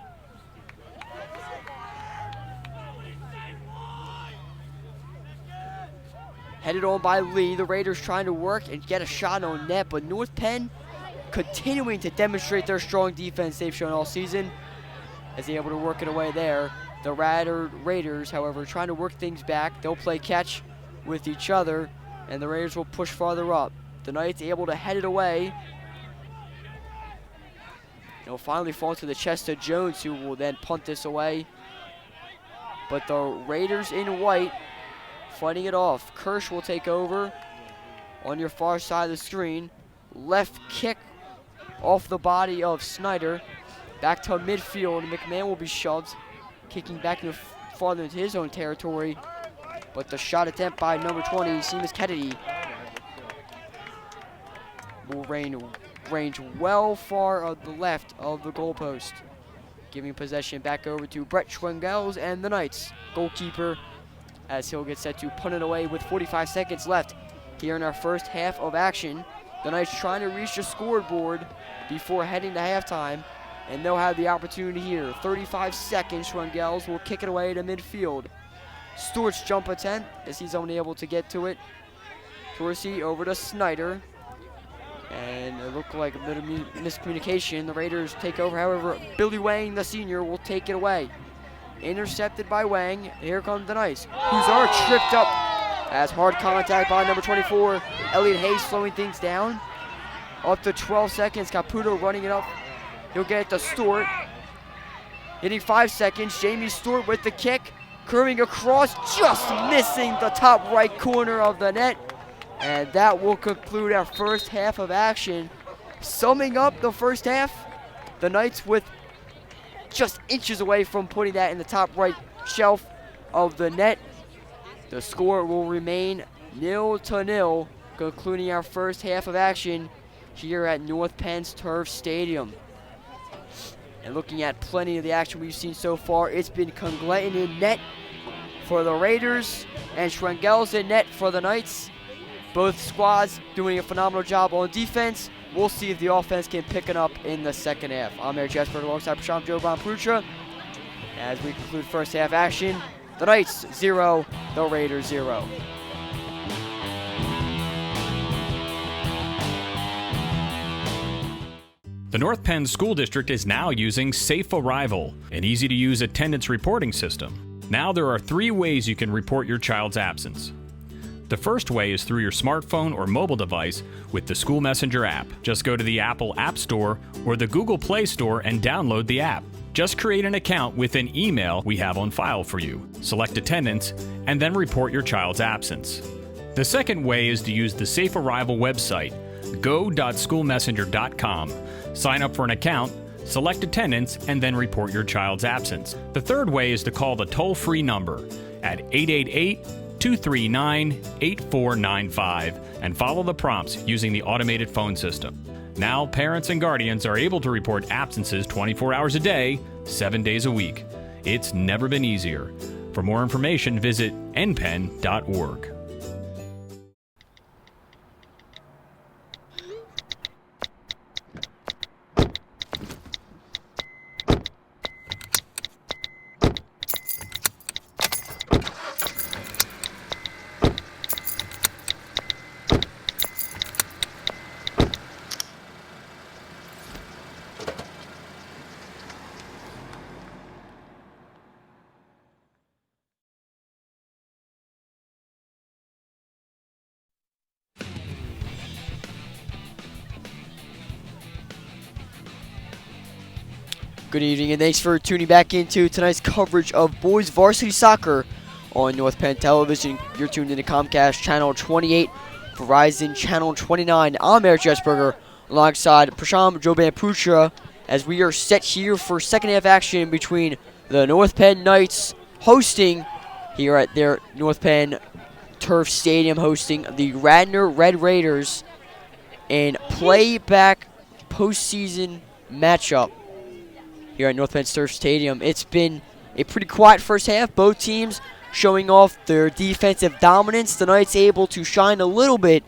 Headed on by Lee, the Raiders trying to work and get a shot on net, but North Penn continuing to demonstrate their strong defense they've shown all season as they're able to work it away there. The Raiders, however, trying to work things back. They'll play catch with each other, and the Raiders will push farther up. The Knights able to head it away. It'll finally fall to the chest of Jones, who will then punt this away. But the Raiders in white fighting it off. Kirsch will take over on your far side of the screen. Left kick off the body of Snyder. Back to midfield. McMahon will be shoved, kicking back farther into his own territory. But the shot attempt by number 20, Seamus Kennedy, will range well far of the left of the goalpost. Giving possession back over to Brett Schwengels and the Knights goalkeeper as he'll get set to punt it away with 45 seconds left here in our first half of action. The Knights trying to reach the scoreboard before heading to halftime, and they'll have the opportunity here. 35 seconds, Schwengels will kick it away to midfield. Stewart's jump attempt as he's unable to get to it. Dorsey over to Snyder. And it looked like a bit of miscommunication. The Raiders take over. However, Billy Wang, the senior, will take it away. Intercepted by Wang. Here comes the Knights. Huzar tripped up as hard contact by number 24. Elliot Hayes slowing things down. Up to 12 seconds. Caputo running it up. He'll get it to Stewart. Hitting 5 seconds. Jamie Stewart with the kick. Curving across. Just missing the top right corner of the net. And that will conclude our first half of action. Summing up the first half, the Knights with just inches away from putting that in the top right shelf of the net. The score will remain 0-0, concluding our first half of action here at North Penn's Turf Stadium. And looking at plenty of the action we've seen so far, it's been Congleton in net for the Raiders and Schwengels in net for the Knights. Both squads doing a phenomenal job on defense. We'll see if the offense can pick it up in the second half. I'm Eric Jesper alongside Prashant Joe Bonprucha. As we conclude first half action, the Knights 0, the Raiders 0. The North Penn School District is now using Safe Arrival, an easy-to-use attendance reporting system. Now there are 3 ways you can report your child's absence. The first way is through your smartphone or mobile device with the School Messenger app. Just go to the Apple App Store or the Google Play Store and download the app. Just create an account with an email we have on file for you. Select attendance and then report your child's absence. The second way is to use the Safe Arrival website, go.schoolmessenger.com. Sign up for an account, select attendance, and then report your child's absence. The third way is to call the toll-free number at 888-239-8495 and follow the prompts using the automated phone system. Now, parents and guardians are able to report absences 24 hours a day, 7 days a week. It's never been easier. For more information, visit npenn.org. Good evening, and thanks for tuning back into tonight's coverage of boys varsity soccer on North Penn Television. You're tuned into Comcast Channel 28, Verizon Channel 29. I'm Eric Jessberger alongside Prasham Joban-Putra as we are set here for second half action between the North Penn Knights hosting here at their North Penn Turf Stadium, hosting the Radnor Red Raiders in playback postseason matchup here at North Penn Turf Stadium. It's been a pretty quiet first half. Both teams showing off their defensive dominance. The Knights able to shine a little bit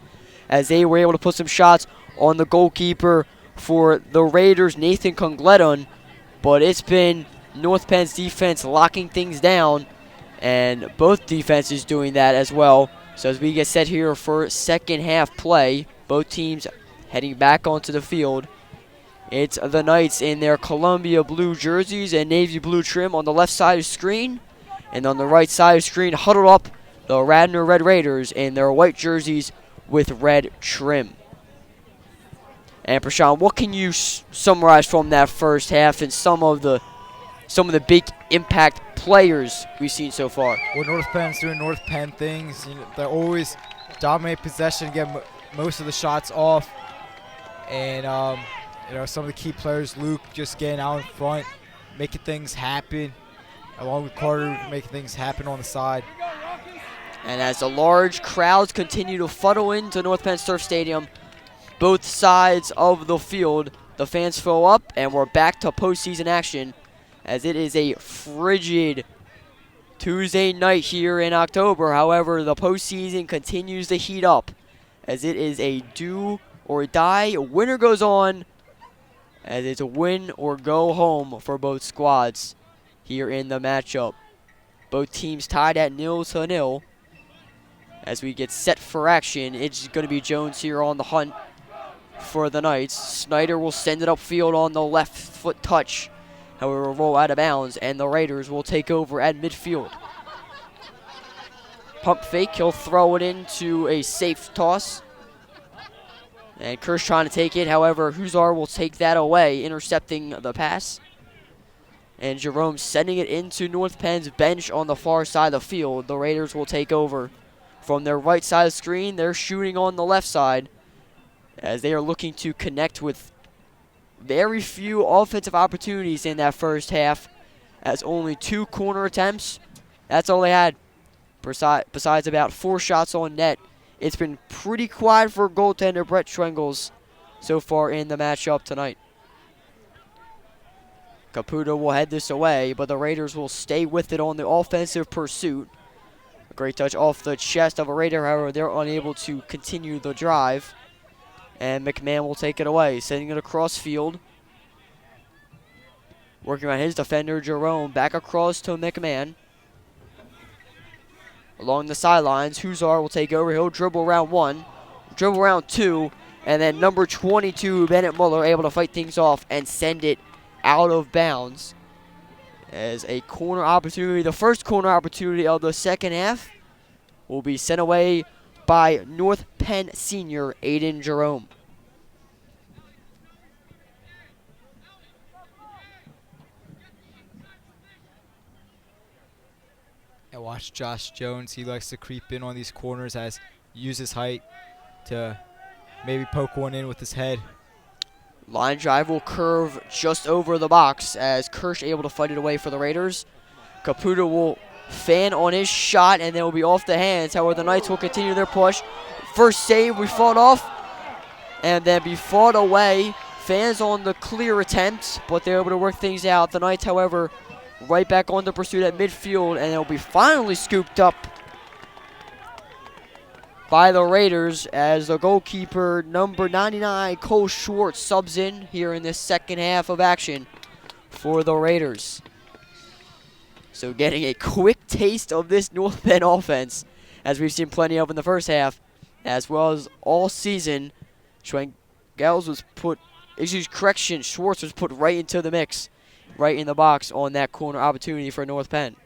as they were able to put some shots on the goalkeeper for the Raiders, Nathan Congleton. But it's been North Penn's defense locking things down, and both defenses doing that as well. So as we get set here for second half play, both teams heading back onto the field. It's the Knights in their Columbia blue jerseys and navy blue trim on the left side of the screen. And on the right side of the screen, huddled up, the Radnor Red Raiders in their white jerseys with red trim. And Prashant, what can you summarize from that first half and some of the big impact players we've seen so far? Well, North Penn's doing North Penn things. You know, they always dominate possession, get most of the shots off, and you know, some of the key players, Luke just getting out in front, making things happen, along with Carter making things happen on the side. And as the large crowds continue to funnel into North Penn Turf Stadium, both sides of the field, the fans fill up, and we're back to postseason action as it is a frigid Tuesday night here in October. However, the postseason continues to heat up as it is a do or die. Winner goes on, as it's a win or go home for both squads here in the matchup. Both teams tied at 0-0. As we get set for action, it's going to be Jones here on the hunt for the Knights. Snyder will send it upfield on the left foot touch. However, will roll out of bounds, and the Raiders will take over at midfield. Pump fake, he'll throw it into a safe toss. And Kirsch trying to take it. However, Huzar will take that away, intercepting the pass. And Jerome sending it into North Penn's bench on the far side of the field. The Raiders will take over from their right side of the screen. They're shooting on the left side as they are looking to connect with very few offensive opportunities in that first half, as only 2 corner attempts. That's all they had, besides about 4 shots on net. It's been pretty quiet for goaltender Brett Schwengels so far in the matchup tonight. Caputo will head this away, but the Raiders will stay with it on the offensive pursuit. A great touch off the chest of a Raider, however, they're unable to continue the drive. And McMahon will take it away, sending it across field. Working on his defender, Jerome, back across to McMahon. Along the sidelines, Huzar will take over. He'll dribble around 1, dribble around 2, and then number 22, Bennett Muller, able to fight things off and send it out of bounds. As a corner opportunity, the first corner opportunity of the second half, will be sent away by North Penn senior Aiden Jerome. And watch Josh Jones. He likes to creep in on these corners, as use his height to maybe poke one in with his head. Line drive will curve just over the box as Kirsch able to fight it away for the Raiders. Caputo will fan on his shot, and then will be off the hands. However, the Knights will continue their push. First save, we fought off, and then be fought away. Fans on the clear attempt, but they're able to work things out. The Knights, however, right back on the pursuit at midfield, and it'll be finally scooped up by the Raiders as the goalkeeper, number 99, Cole Schwartz, subs in here in this second half of action for the Raiders. So getting a quick taste of this North Penn offense, as we've seen plenty of in the first half, as well as all season. Schwartz was put right into the mix, right in the box on that corner opportunity for North Penn.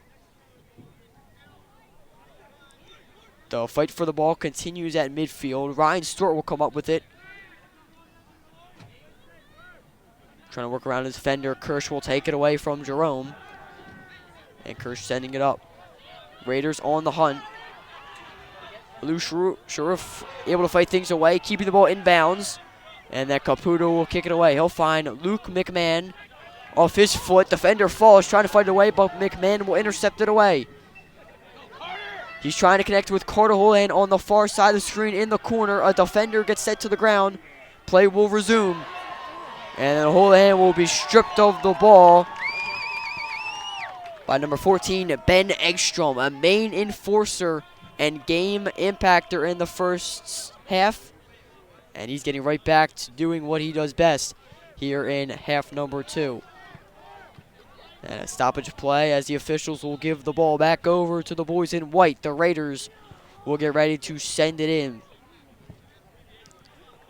The fight for the ball continues at midfield. Ryan Stewart will come up with it. Trying to work around his defender. Kirsch will take it away from Jerome. And Kirsch sending it up. Raiders on the hunt. Lou Sharif able to fight things away, keeping the ball in bounds. And that Caputo will kick it away. He'll find Luke McMahon off his foot. Defender falls, trying to fight it away, but McMahon will intercept it away. He's trying to connect with Carter Houlihan on the far side of the screen in the corner. A defender gets set to the ground. Play will resume. And then Houlihan will be stripped of the ball by number 14, Ben Eggstrom, a main enforcer and game impactor in the first half. And he's getting right back to doing what he does best here in half number 2. And a stoppage play as the officials will give the ball back over to the boys in white. The Raiders will get ready to send it in.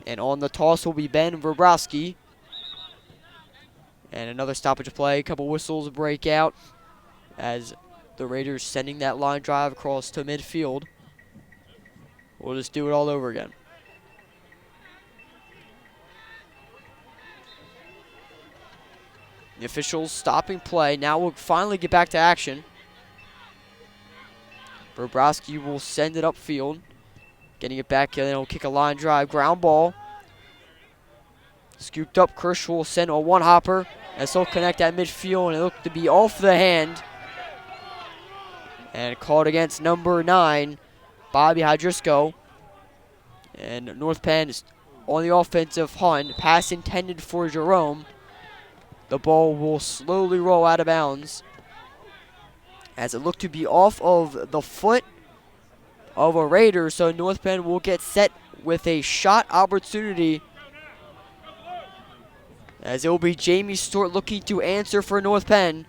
And on the toss will be Ben Verbrowski. And another stoppage play. A couple whistles break out as the Raiders sending that line drive across to midfield. We'll just do it all over again. The officials stopping play. Now we'll finally get back to action. Verbrowski will send it upfield. Getting it back, and then he'll kick a line drive. Ground ball. Scooped up. Kirsch will send a one-hopper as he'll connect at midfield, and it looked to be off the hand. And called against number 9, Bobby Hydrisco. And North Penn is on the offensive hunt. Pass intended for Jerome. The ball will slowly roll out of bounds as it looked to be off of the foot of a Raider. So North Penn will get set with a shot opportunity as it will be Jamie Stewart looking to answer for North Penn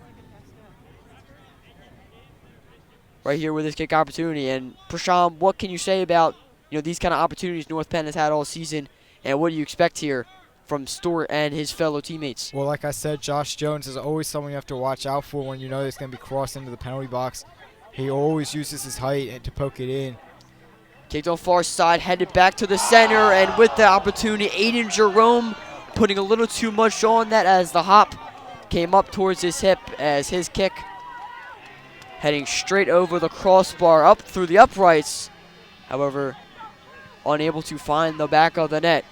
right here with this kick opportunity. And Prashant, what can you say about these kind of opportunities North Penn has had all season, and what do you expect here from Stewart and his fellow teammates? Well, like I said, Josh Jones is always someone you have to watch out for when you know he's going to be crossed into the penalty box. He always uses his height to poke it in. Kicked on far side, headed back to the center, and with the opportunity, Aiden Jerome putting a little too much on that as the hop came up towards his hip as his kick heading straight over the crossbar up through the uprights. However, unable to find the back of the net.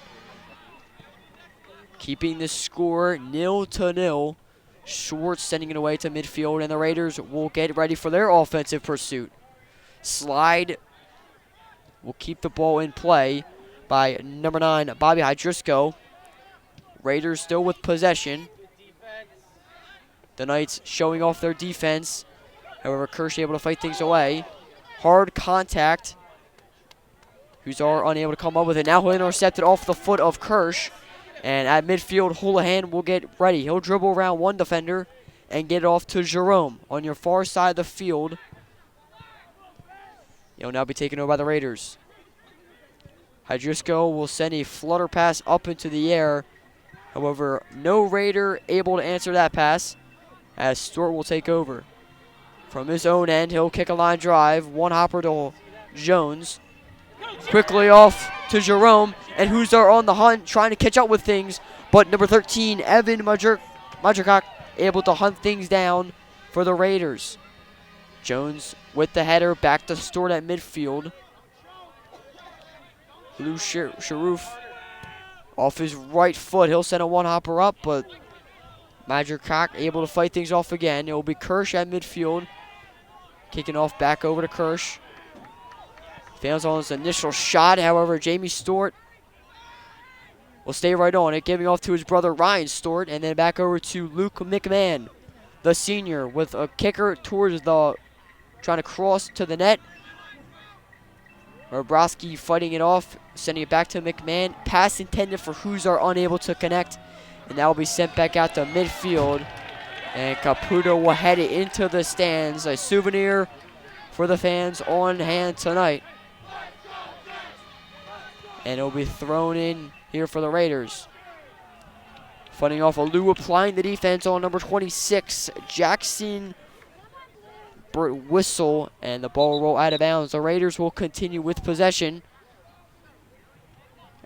Keeping the score 0-0. Schwartz sending it away to midfield, and the Raiders will get ready for their offensive pursuit. Slide will keep the ball in play by number 9, Bobby Hydrisco. Raiders still with possession. The Knights showing off their defense. However, Kirsch able to fight things away. Hard contact. Huzar unable to come up with it. Now he'll intercept it off the foot of Kirsch. And at midfield, Houlihan will get ready. He'll dribble around one defender and get it off to Jerome on your far side of the field. He'll now be taken over by the Raiders. Hydrisco will send a flutter pass up into the air. However, no Raider able to answer that pass as Stewart will take over. From his own end, he'll kick a line drive. One hopper to Jones. Quickly off to Jerome, and Huzar on the hunt, trying to catch up with things. But number 13, Evan Madrakak, able to hunt things down for the Raiders. Jones with the header, back to Stewart at midfield. Lou Sharif off his right foot. He'll send a one-hopper up, but Madrakak able to fight things off again. It will be Kirsch at midfield. Kicking off back over to Kirsch. Fails on his initial shot. However, Jamie Stewart will stay right on it, giving off to his brother Ryan Stewart, and then back over to Luke McMahon, the senior, with a kicker towards the, trying to cross to the net. Verbrowski fighting it off, sending it back to McMahon. Pass intended for Huzar, unable to connect, and that will be sent back out to midfield. And Caputo will head it into the stands, a souvenir for the fans on hand tonight. And it'll be thrown in here for the Raiders. Fighting off Lou, applying the defense on number 26, Jackson Whistle, and the ball roll out of bounds. The Raiders will continue with possession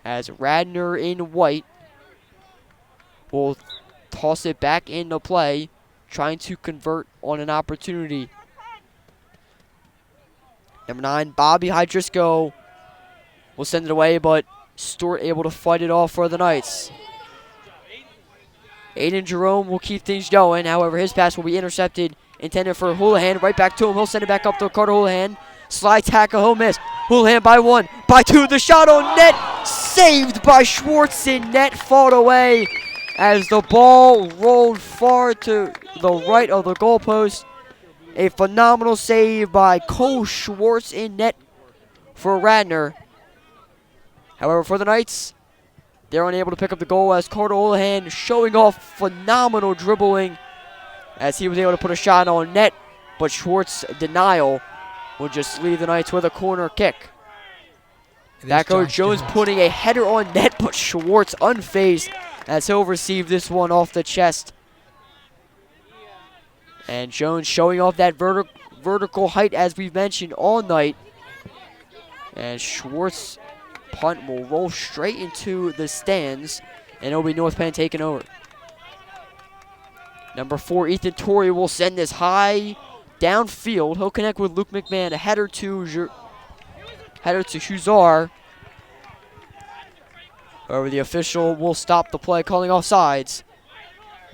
as Radnor in white will toss it back into play, trying to convert on an opportunity. Number 9, Bobby Hydrisco will send it away, but Stewart able to fight it off for the Knights. Aiden Jerome will keep things going. However, his pass will be intercepted, intended for Houlihan. Right back to him. He'll send it back up to Carter Houlihan. Slide tackle, he'll miss. Houlihan by 1, by 2. The shot on net, saved by Schwartz in net, fought away as the ball rolled far to the right of the goalpost. A phenomenal save by Cole Schwartz in net for Radnor. However, for the Knights, they're unable to pick up the goal as Carter Houlihan showing off phenomenal dribbling as he was able to put a shot on net, but Schwartz's denial will just leave the Knights with a corner kick. Back goes Jones putting a header on net, but Schwartz unfazed as he'll receive this one off the chest. And Jones showing off that vertical height as we've mentioned all night. And Schwartz punt will roll straight into the stands, and it'll be North Penn taking over. Number 4, Ethan Torrey will send this high downfield. He'll connect with Luke McMahon. A header to Huzar. However, the official will stop the play, calling offsides,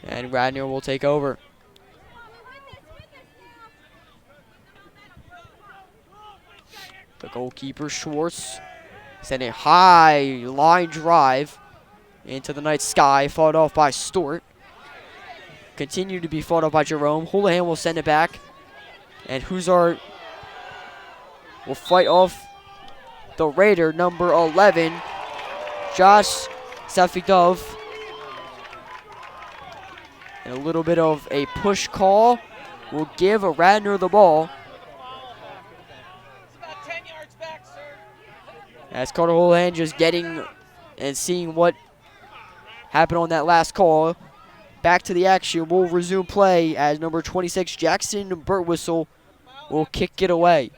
and Radnor will take over. The goalkeeper, Schwartz, send a high line drive into the night sky, fought off by Stewart. Continue to be fought off by Jerome. Houlihan will send it back, and Huzar will fight off the Raider, number 11, Josh Safidov. And a little bit of a push call will give Radnor the ball. As Carter Houlihan just getting and seeing what happened on that last call. Back to the action. We'll resume play as number 26, Jackson Burtwhistle, will kick it away.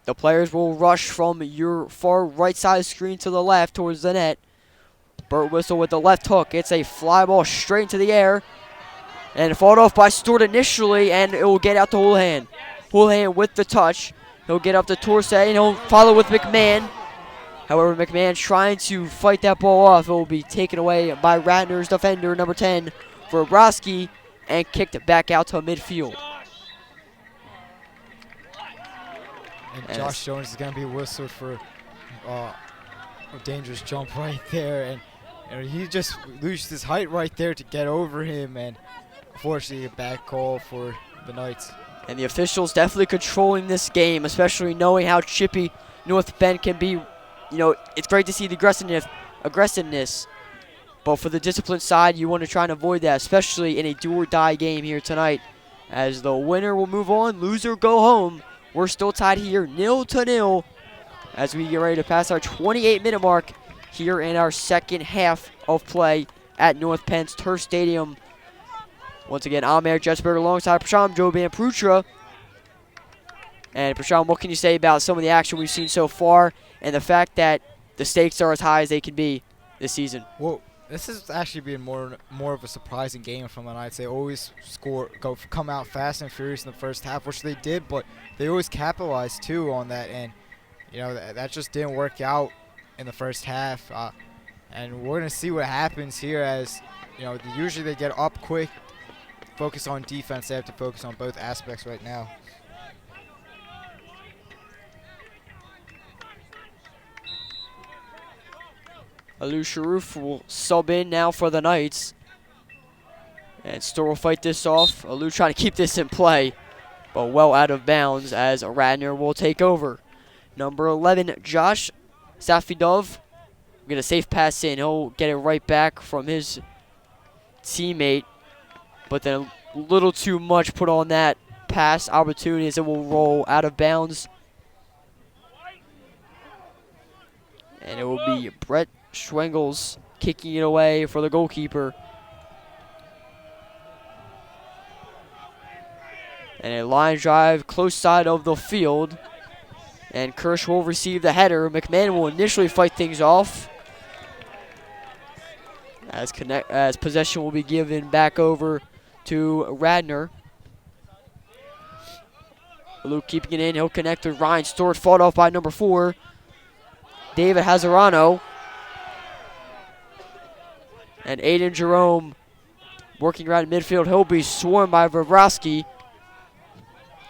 The players will rush from your far right side screen to the left towards the net. Burtwhistle with the left hook. It's a fly ball straight into the air. And fought off by Stewart initially, and it will get out to Houlihan. Houlihan with the touch. He'll get up to Torsay, and he'll follow with McMahon. However, McMahon trying to fight that ball off. It will be taken away by Radnor's defender, number 10, Verbroski, and kicked it back out to midfield. And Josh Jones is going to be whistled for a dangerous jump right there. And he just loses his height right there to get over him. And unfortunately, a bad call for the Knights. And the officials definitely controlling this game, especially knowing how chippy North Penn can be. You know, it's great to see the aggressiveness, but for the discipline side, you want to try and avoid that, especially in a do-or-die game here tonight. As the winner will move on, loser go home. We're still tied here, 0-0, as we get ready to pass our 28-minute mark here in our second half of play at North Penn's Turf Stadium. Once again, I'm Eric Jetsberger alongside Prashant Joban Prutra. And Prashant, what can you say about some of the action we've seen so far and the fact that the stakes are as high as they can be this season? Well, this has actually been more of a surprising game from the Knights. They always come out fast and furious in the first half, which they did, but they always capitalized too on that. And you know that just didn't work out in the first half. And we're gonna see what happens here, as you know usually they get up quick, focus on defense. They have to focus on both aspects right now. Alou Sharif will sub in now for the Knights. And Storr will fight this off. Alou trying to keep this in play, but well out of bounds as Radnor will take over. Number 11, Josh Safidov. Get a safe pass in. He'll get it right back from his teammate, but then a little too much put on that pass opportunity as it will roll out of bounds. And it will be Brett Schwengels kicking it away for the goalkeeper. And a line drive close side of the field. And Kirsch will receive the header. McMahon will initially fight things off. As possession will be given back over to Radnor. Luke keeping it in. He'll connect with Ryan Stewart. Fought off by number 4, David Hazarano. And Aiden Jerome working around midfield. He'll be swarmed by Vavrovsky.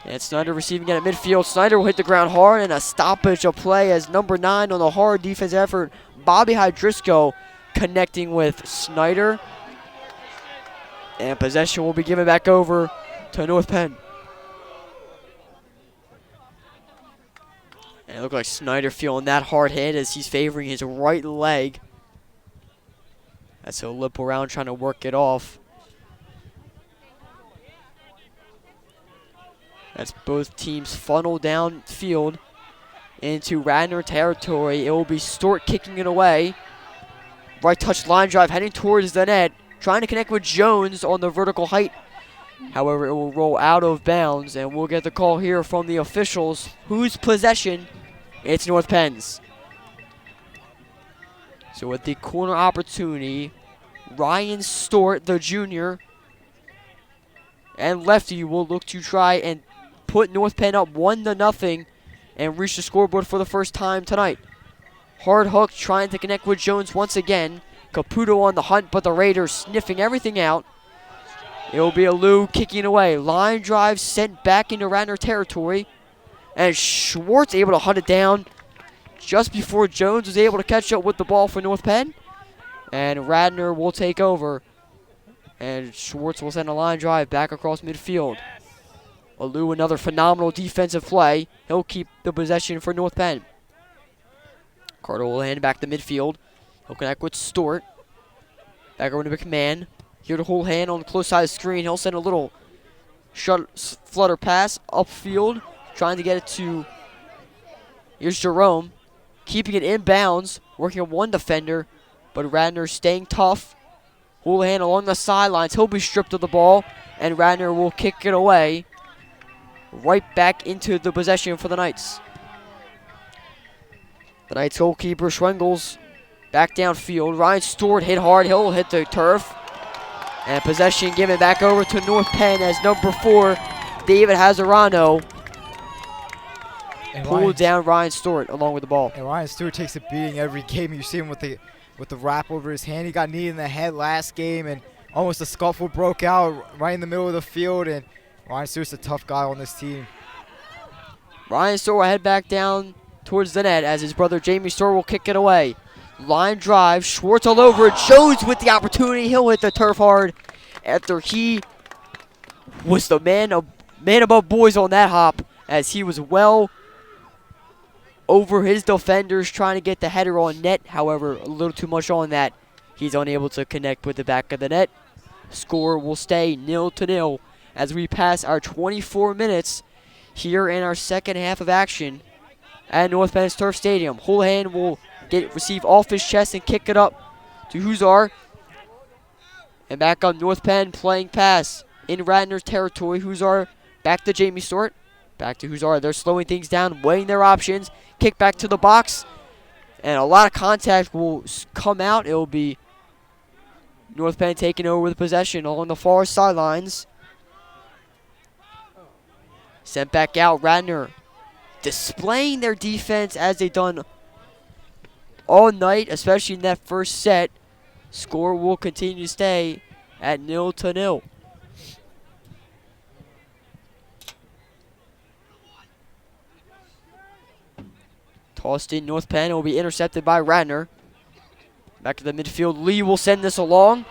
And Snyder receiving it at midfield. Snyder will hit the ground hard, and a stoppage of play as number 9 on the hard defense effort, Bobby Hydrisco, connecting with Snyder. And possession will be given back over to North Penn. And it looked like Snyder feeling that hard hit as he's favoring his right leg. As he'll lip around trying to work it off. As both teams funnel downfield into Radnor territory. It will be Stewart kicking it away. Right touch line drive heading towards the net. Trying to connect with Jones on the vertical height. However, it will roll out of bounds, and we'll get the call here from the officials. Whose possession? It's North Penn's. So with the corner opportunity, Ryan Stewart, the junior, and lefty will look to try and put North Penn up 1-0 and reach the scoreboard for the first time tonight. Hard hook trying to connect with Jones once again. Caputo on the hunt, but the Raiders sniffing everything out. It will be a Lou kicking away. Line drive sent back into Radnor territory. And Schwartz able to hunt it down just before Jones was able to catch up with the ball for North Penn. And Radnor will take over. And Schwartz will send a line drive back across midfield. Alou, another phenomenal defensive play. He'll keep the possession for North Penn. Carter will hand it back to midfield. He'll connect with Stewart. Back over to McMahon. Here to hold hand on the close side of the screen. He'll send a little flutter pass upfield. Trying to get it to... Here's Jerome. Keeping it in bounds. Working on one defender. But Radnor staying tough. Houlihan along the sidelines. He'll be stripped of the ball. And Radnor will kick it away. Right back into the possession for the Knights. The Knights goalkeeper, Schwengels, back downfield. Ryan Stewart hit hard. He'll hit the turf. And possession given back over to North Penn as number 4, David Hazarano, pulled down Ryan Stewart along with the ball. And Ryan Stewart takes a beating every game. You see him with the wrap over his hand. He got kneed in the head last game, and almost a scuffle broke out right in the middle of the field. And Ryan Stewart's a tough guy on this team. Ryan Stewart will head back down towards the net as his brother Jamie Stewart will kick it away. Line drive, Schwartz all over. Jones with the opportunity. He'll hit the turf hard after he was the man above boys on that hop, as he was well over his defenders trying to get the header on net. However, a little too much on that. He's unable to connect with the back of the net. Score will stay 0-0 as we pass our 24 minutes here in our second half of action at North Penn's Turf Stadium. Houlihan will receive off his chest and kick it up to Huzar. And back on North Penn, playing pass in Radnor's territory. Huzar back to Jamie Stewart. Back to Huzar. They're slowing things down, weighing their options. Kick back to the box. And a lot of contact will come out. It will be North Penn taking over the possession along the far sidelines. Sent back out. Radnor displaying their defense as they've done all night, especially in that first set. Score will continue to stay at 0-0. Tossed in North Penn. It will be intercepted by Radnor. Back to the midfield. Lee will send this along.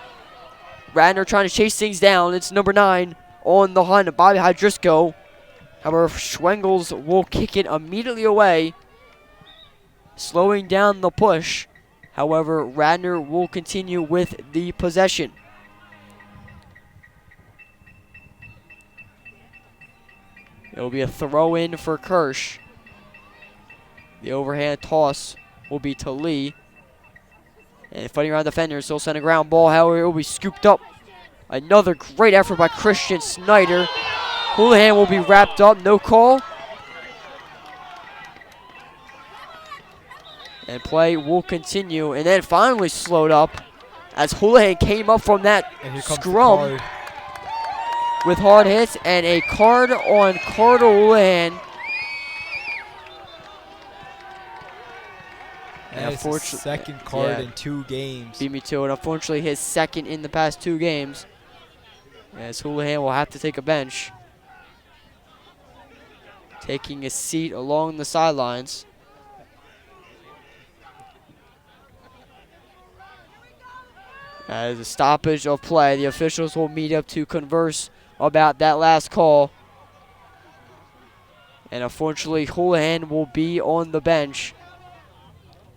Radnor trying to chase things down. It's number 9 on the hunt, Bobby Hydrisco. However, Schwengels will kick it immediately away, slowing down the push. However, Radnor will continue with the possession. It will be a throw-in for Kirsch. The overhand toss will be to Lee. And fighting around defenders, he'll send a ground ball. However, it will be scooped up. Another great effort by Christian Snyder. Houlihan will be wrapped up, no call. And play will continue. And then finally slowed up as Houlihan came up from that And here comes the scrum card. with hard hits, and a card on Carter Houlihan. And it's his second card in 2 games. Beat me to it. Unfortunately, his second in the past 2 games. As Houlihan will have to take a bench. Taking a seat along the sidelines. As a stoppage of play, the officials will meet up to converse about that last call. And unfortunately, Houlihan will be on the bench.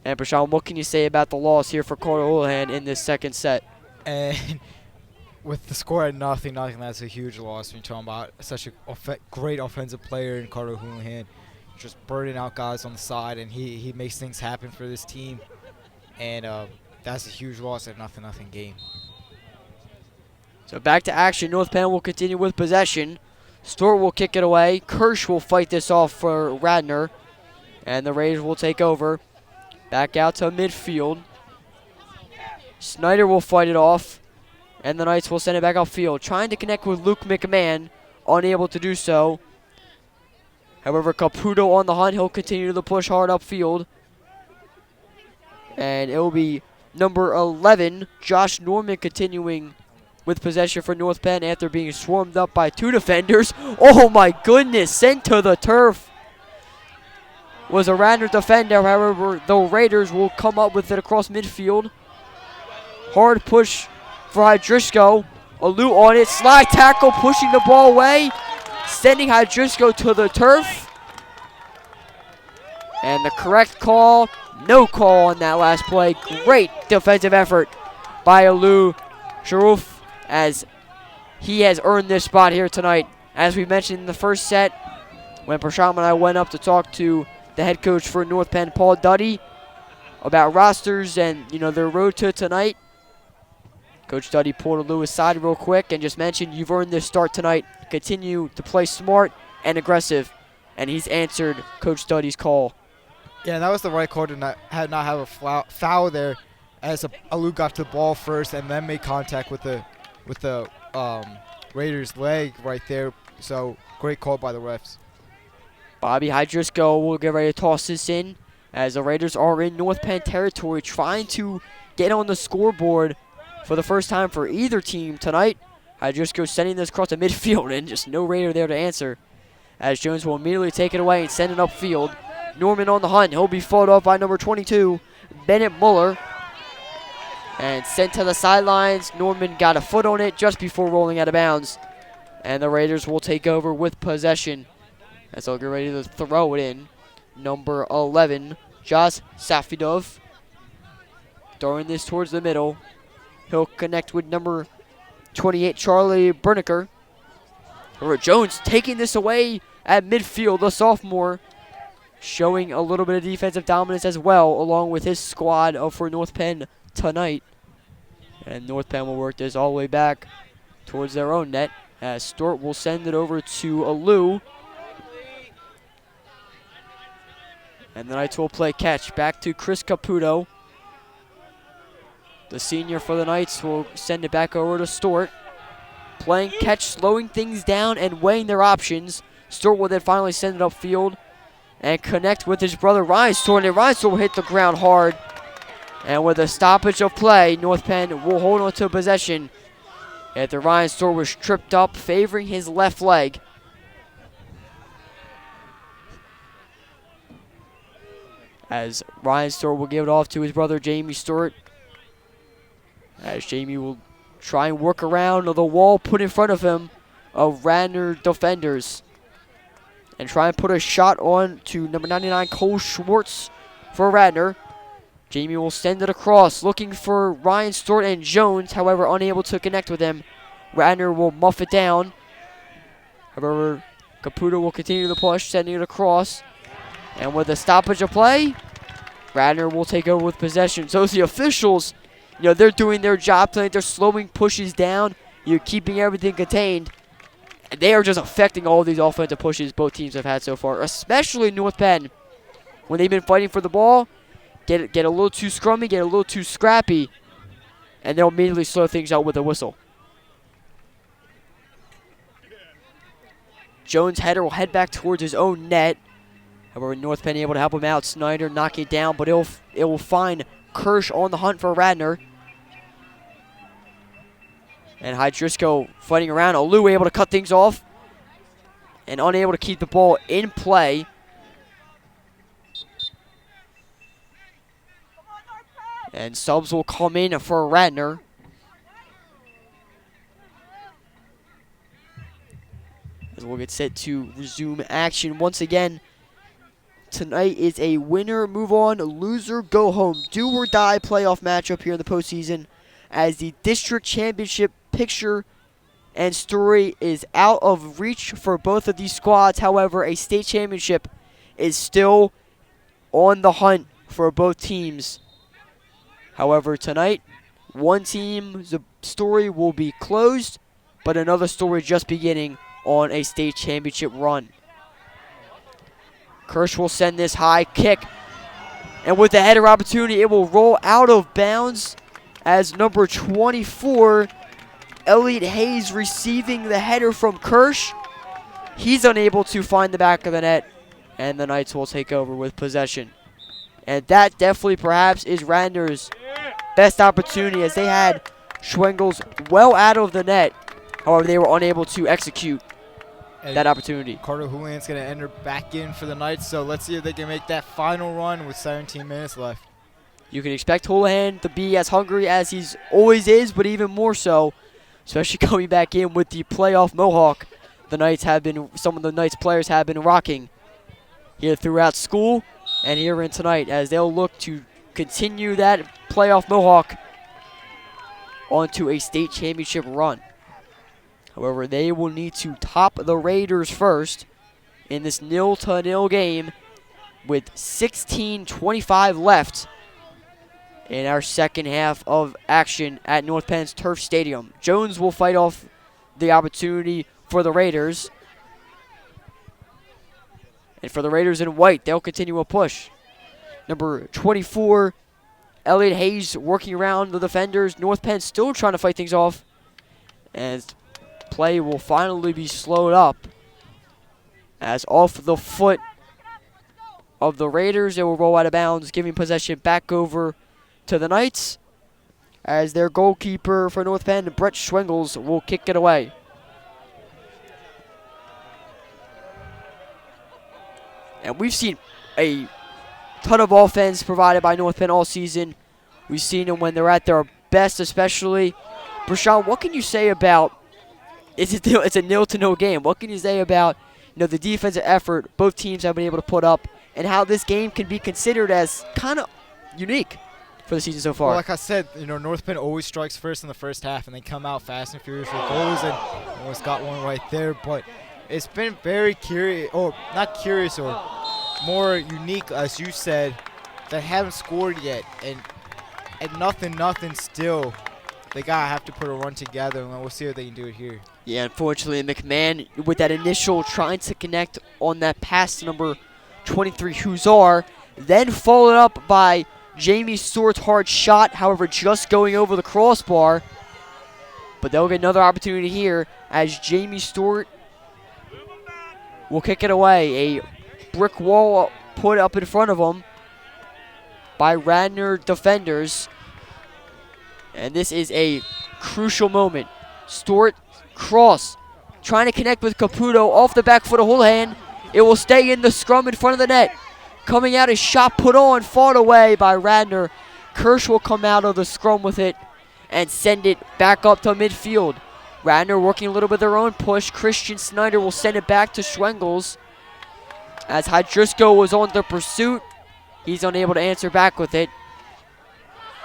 And Prashant, what can you say about the loss here for Carter Houlihan in this second set? And with the score at nothing, that's a huge loss. When you're talking about such a great offensive player in Carter Houlihan, just burning out guys on the side, and he makes things happen for this team. And that's a huge loss at nothing game. So back to action. North Penn will continue with possession. Stewart will kick it away. Kirsch will fight this off for Radnor. And the Raiders will take over. Back out to midfield. Snyder will fight it off. And the Knights will send it back outfield. Trying to connect with Luke McMahon. Unable to do so. However, Caputo on the hunt. He'll continue to push hard upfield. And it will be number 11, Josh Norman, continuing with possession for North Penn after being swarmed up by 2 defenders. Oh my goodness, sent to the turf. Was a Radnor defender, however, the Raiders will come up with it across midfield. Hard push for Hydrisco. Alou on it, slide tackle, pushing the ball away, sending Hydrisco to the turf. And the correct call, no call on that last play. Great defensive effort by Alou Sharuf, as he has earned this spot here tonight. As we mentioned in the first set, when Prashant and I went up to talk to the head coach for North Penn, Paul Duddy, about rosters and their road to tonight. Coach Duddy pulled Alou aside real quick and just mentioned, you've earned this start tonight. Continue to play smart and aggressive. And he's answered Coach Duddy's call. Yeah, that was the right call to not have a foul there, as Alou got to the ball first and then made contact with the Raiders' leg right there. So great call by the refs. Bobby Hydrisco will get ready to toss this in, as the Raiders are in North Penn territory, trying to get on the scoreboard for the first time for either team tonight. Hydrisco sending this across the midfield, and just no Raider there to answer, as Jones will immediately take it away and send it upfield. Norman on the hunt. He'll be fought off by number 22, Bennett Muller, and sent to the sidelines. Norman got a foot on it just before rolling out of bounds, and the Raiders will take over with possession as they'll get ready to throw it in. Number 11, Josh Safidov, throwing this towards the middle. He'll connect with number 28, Charlie Bernicker. Jones taking this away at midfield, the sophomore, showing a little bit of defensive dominance as well, along with his squad for North Penn tonight. And North Penn will work this all the way back towards their own net, as Stewart will send it over to Alou. And the Knights will play catch. Back to Chris Caputo. The senior for the Knights will send it back over to Stewart. Playing catch, slowing things down and weighing their options. Stewart will then finally send it upfield and connect with his brother Ryan Stewart. And Ryan Stewart will hit the ground hard. And with a stoppage of play, North Penn will hold on to possession after Ryan Stewart was tripped up, favoring his left leg. As Ryan Stewart will give it off to his brother Jamie Stewart. As Jamie will try and work around the wall put in front of him of Radnor defenders. And try and put a shot on to number 99, Cole Schwartz for Radnor. Jamie will send it across, looking for Ryan Stewart and Jones, however unable to connect with him. Radnor will muff it down. However, Caputo will continue the push, sending it across. And with a stoppage of play, Radnor will take over with possession. So the officials, they're doing their job tonight. They're slowing pushes down. You're keeping everything contained. And they are just affecting all of these offensive pushes both teams have had so far, especially North Penn. When they've been fighting for the ball, get a little too scrummy, get a little too scrappy. and they'll immediately slow things out with a whistle. Jones' header will head back towards his own net. However, North Penn able to help him out. Snyder knocking it down, but it will find Kirsch on the hunt for Radnor. And Hydrisco fighting around. Olu able to cut things off and unable to keep the ball in play. And subs will come in for Radnor. As we'll get set to resume action once again. Tonight is a winner, move on, loser, go home, do or die playoff matchup here in the postseason, as the district championship picture and story is out of reach for both of these squads. However, a state championship is still on the hunt for both teams. However, tonight, one team's story will be closed, but another story just beginning on a state championship run. Kirsch will send this high kick, and with the header opportunity, it will roll out of bounds as number 24, Elliot Hayes, receiving the header from Kirsch. He's unable to find the back of the net, and the Knights will take over with possession. And that definitely perhaps is Radnor's best opportunity, as they had Schwengels well out of the net. However, they were unable to execute that opportunity. Carter Julian's going to enter back in for the Knights, so let's see if they can make that final run with 17 minutes left. You can expect Houlihan to be as hungry as he always is, but even more so, especially coming back in with the playoff Mohawk. Some of the Knights players have been rocking here throughout school and here in tonight, as they'll look to continue that playoff Mohawk onto a state championship run. However, they will need to top the Raiders first in this 0-0 game with 16:25 left in our second half of action at North Penn's Turf Stadium. Jones will fight off the opportunity for the Raiders. And for the Raiders in white, they'll continue a push. Number 24, Elliot Hayes working around the defenders. North Penn still trying to fight things off, as play will finally be slowed up, as off the foot of the Raiders, it will roll out of bounds, giving possession back over to the Knights, as their goalkeeper for North Penn, Brett Schwengels, will kick it away. And we've seen a ton of offense provided by North Penn all season. We've seen them when they're at their best, especially. Brashawn, what can you say about it's a 0-0 game? What can you say about the defensive effort both teams have been able to put up, and how this game can be considered as kind of unique for the season so far? Well, like I said, North Penn always strikes first in the first half, and they come out fast and furious with goals, and almost got one right there. But it's been very curious, or not curious, or more unique, as you said. They haven't scored yet, and nothing still. They gotta have to put a run together, and we'll see if they can do it here. Yeah, unfortunately, McMahon, with that initial trying to connect on that pass to number 23, Huzar, then followed up by Jamie Stewart's hard shot, however, just going over the crossbar. But they'll get another opportunity here, as Jamie Stewart will kick it away. A brick wall put up in front of them by Radnor defenders. And this is a crucial moment. Stewart cross, trying to connect with Caputo off the back foot of Houlihan. It will stay in the scrum in front of the net. Coming out, is shot put on, fought away by Radnor. Kirsch will come out of the scrum with it and send it back up to midfield. Radnor working a little bit of their own push. Christian Snyder will send it back to Schwengels, as Hydrisco was on the pursuit. He's unable to answer back with it.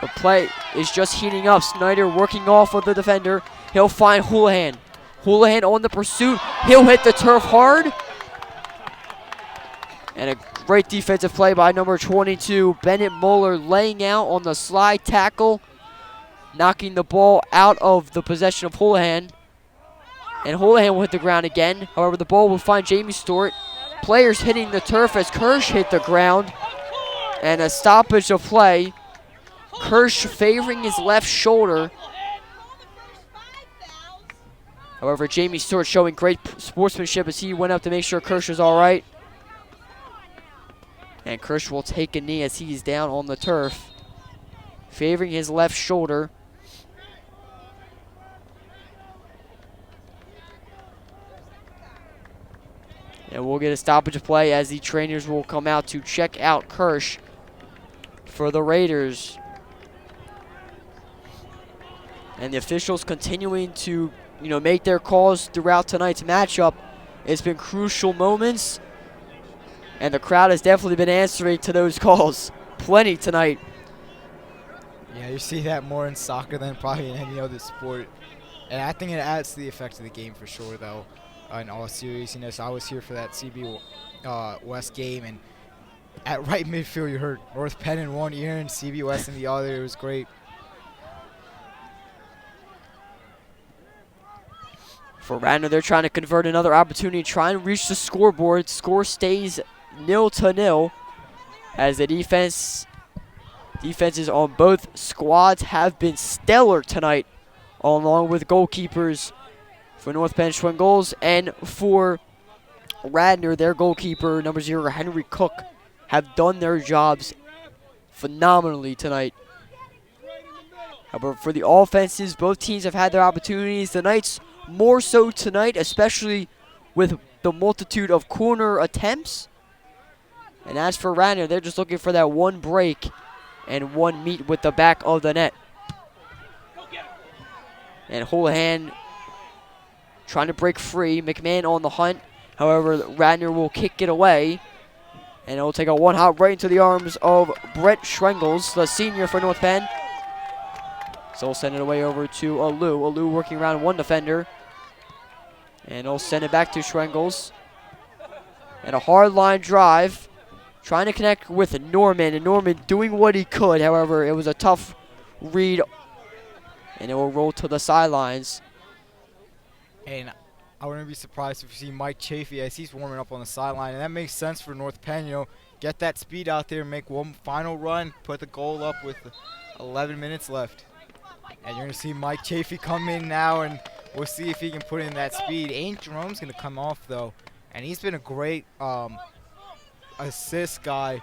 The play is just heating up. Snyder working off of the defender. He'll find Houlihan. Houlihan on the pursuit. He'll hit the turf hard. And a great defensive play by number 22, Bennett Moeller, laying out on the slide tackle, knocking the ball out of the possession of Houlihan. And Houlihan will hit the ground again. However, the ball will find Jamie Stewart. Players hitting the turf as Kirsch hit the ground. And a stoppage of play Kirsch favoring his left shoulder. However, Jamie Stewart showing great sportsmanship as he went up to make sure Kirsch was all right. And Kirsch will take a knee as he's down on the turf, favoring his left shoulder. And we'll get a stoppage of play as the trainers will come out to check out Kirsch for the Raiders. And the officials continuing to, make their calls throughout tonight's matchup. It's been crucial moments, and the crowd has definitely been answering to those calls plenty tonight. Yeah, you see that more in soccer than probably in any other sport. And I think it adds to the effect of the game for sure, though, in all seriousness. I was here for that CB West game, and at right midfield, you heard North Penn in one ear and CB West in the other. It was great. For Radnor, they're trying to convert another opportunity, try and reach the scoreboard. Score stays 0-0 as the defenses on both squads have been stellar tonight, along with goalkeepers for North Penn Schwingles, and for Radnor, their goalkeeper, number 0, Henry Cook, have done their jobs phenomenally tonight. However, for the offenses, both teams have had their opportunities. The Knights more so tonight, especially with the multitude of corner attempts. And as for Radnor, they're just looking for that one break and one meet with the back of the net. And Houlihan trying to break free. McMahon on the hunt. However, Radnor will kick it away. And it will take a one hop right into the arms of Brett Schwengels, the senior for North Penn. So he'll send it away over to Alou. Alou working around one defender. And he'll send it back to Schwengels. And a hard line drive. Trying to connect with Norman. And Norman doing what he could. However, it was a tough read. And it will roll to the sidelines. And I wouldn't be surprised if you see Mike Chafee as he's warming up on the sideline. And that makes sense for North Penn. Get that speed out there, make one final run, put the goal up with 11 minutes left. And you're going to see Mike Chafee come in now, and we'll see if he can put in that speed. Ain't Jerome's going to come off, though. And he's been a great assist guy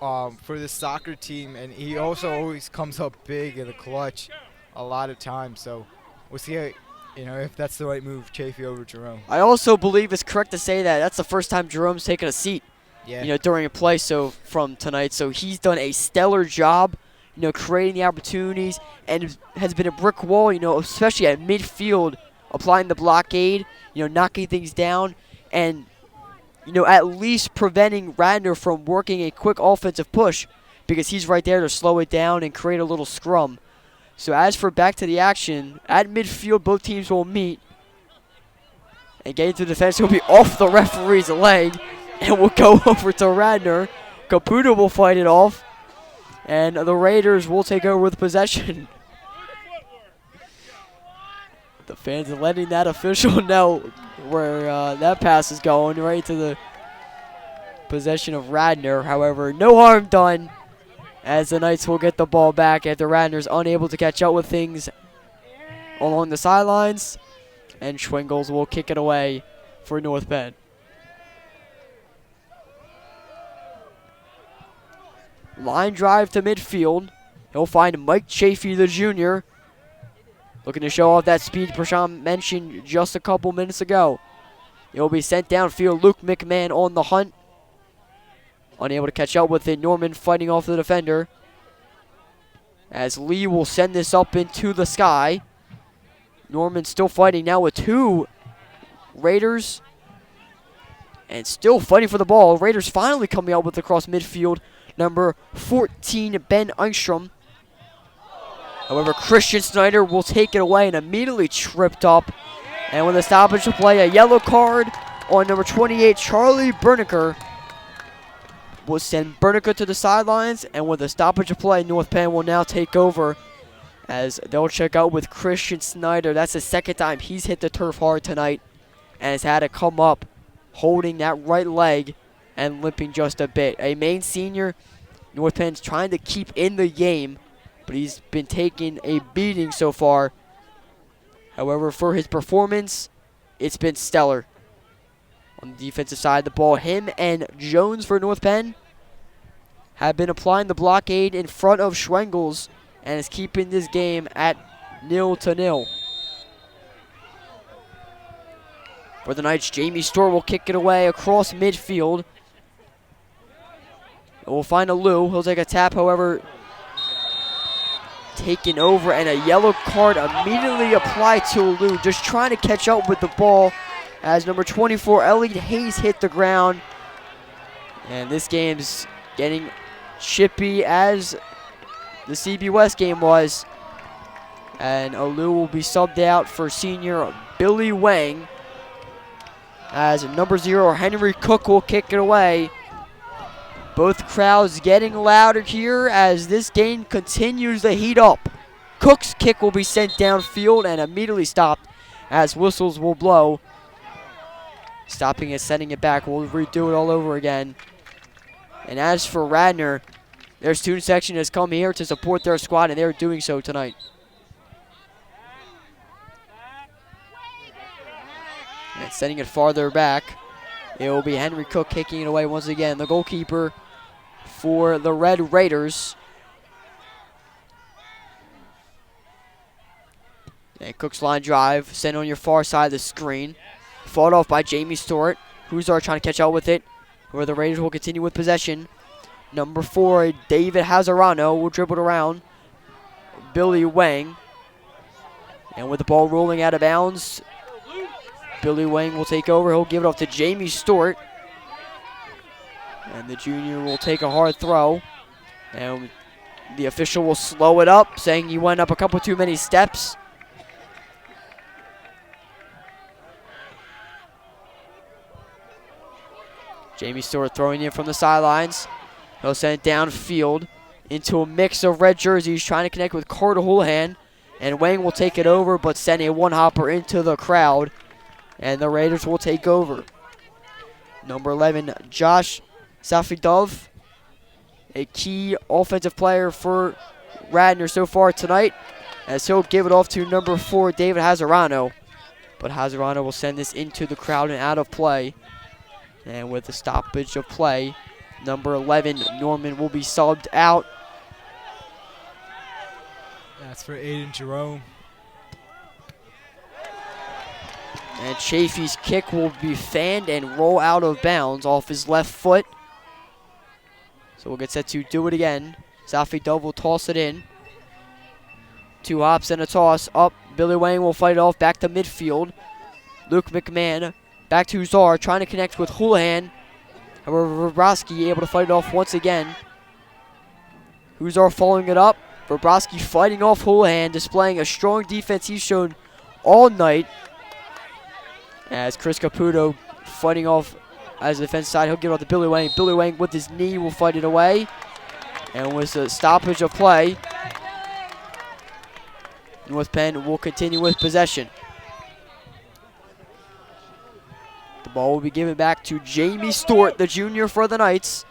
for the soccer team. And he also always comes up big in the clutch a lot of times. So we'll see if that's the right move, Chafee over Jerome. I also believe it's correct to say that that's the first time Jerome's taken a seat, yeah, during a play from tonight. So he's done a stellar job, creating the opportunities, and has been a brick wall, especially at midfield, applying the blockade, knocking things down, and, at least preventing Radnor from working a quick offensive push, because he's right there to slow it down and create a little scrum. So as for back to the action, at midfield, both teams will meet. And getting to defense will be off the referee's leg, and will go over to Radnor. Caputo will fight it off. And the Raiders will take over with possession. The fans are letting that official know where that pass is going, right to the possession of Radnor. However, no harm done, as the Knights will get the ball back after Radnor's unable to catch up with things along the sidelines. And Schwingles will kick it away for North Penn. Line drive to midfield. He'll find Mike Chafee, the junior. Looking to show off that speed Prashant mentioned just a couple minutes ago. He'll be sent downfield. Luke McMahon on the hunt. Unable to catch up with it. Norman fighting off the defender. As Lee will send this up into the sky. Norman still fighting now with two Raiders. And still fighting for the ball. Raiders finally coming out with the cross midfield. Number 14, Ben Engstrom. However, Christian Snyder will take it away and immediately tripped up. And with a stoppage to play, a yellow card on number 28, Charlie Berniker. Will send Berniker to the sidelines. And with a stoppage to play, North Penn will now take over, as they'll check out with Christian Snyder. That's the second time he's hit the turf hard tonight, and has had to come up holding that right leg and limping just a bit. A main senior, North Penn's trying to keep in the game, but he's been taking a beating so far. However, for his performance, it's been stellar. On the defensive side of the ball, him and Jones for North Penn have been applying the blockade in front of Schwengels and is keeping this game at 0-0. For the Knights, Jamie Stewart will kick it away across midfield. We'll find a Lou. He'll take a tap, however, taken over, and a yellow card immediately applied to Lou, just trying to catch up with the ball as number 24, Elliot Hayes, hit the ground. And this game's getting chippy as the CB West game was. And Olu will be subbed out for senior Billy Wang, as number 0, Henry Cook, will kick it away. Both crowds getting louder here as this game continues to heat up. Cook's kick will be sent downfield and immediately stopped as whistles will blow. Stopping it, sending it back. We'll redo it all over again. And as for Radnor, their student section has come here to support their squad, and they're doing so tonight. And sending it farther back, it will be Henry Cook kicking it away once again. The goalkeeper for the Red Raiders. And Cook's line drive, sent on your far side of the screen. Fought off by Jamie Stewart. Huzar trying to catch up with it, where the Raiders will continue with possession. Number 4, David Hazarano, will dribble it around Billy Wang. And with the ball rolling out of bounds, Billy Wang will take over. He'll give it off to Jamie Stewart. And the junior will take a hard throw. And the official will slow it up, saying he went up a couple too many steps. Jamie Stewart throwing it from the sidelines. He'll send it downfield into a mix of red jerseys, trying to connect with Carter Houlihan. And Wang will take it over, but send a one-hopper into the crowd. And the Raiders will take over. Number 11, Josh Safidov, a key offensive player for Radnor so far tonight, as he'll give it off to number 4, David Hazarano. But Hazarano will send this into the crowd and out of play. And with the stoppage of play, number 11, Norman, will be subbed out. That's for Aiden Jerome. And Chafee's kick will be fanned and roll out of bounds off his left foot. So we'll get set to do it again. Safi Dove will toss it in. 2 hops and a toss up. Billy Wang will fight it off back to midfield. Luke McMahon back to Czar, trying to connect with Houlihan. However, Bobrovsky able to fight it off once again. Huzar following it up. Bobrovsky fighting off Houlihan, displaying a strong defense he's shown all night. As Chris Caputo fighting off as a defense side, he'll give it off to Billy Wang. Billy Wang with his knee will fight it away. And with a stoppage of play, North Penn will continue with possession. The ball will be given back to Jamie Stewart, the junior for the Knights,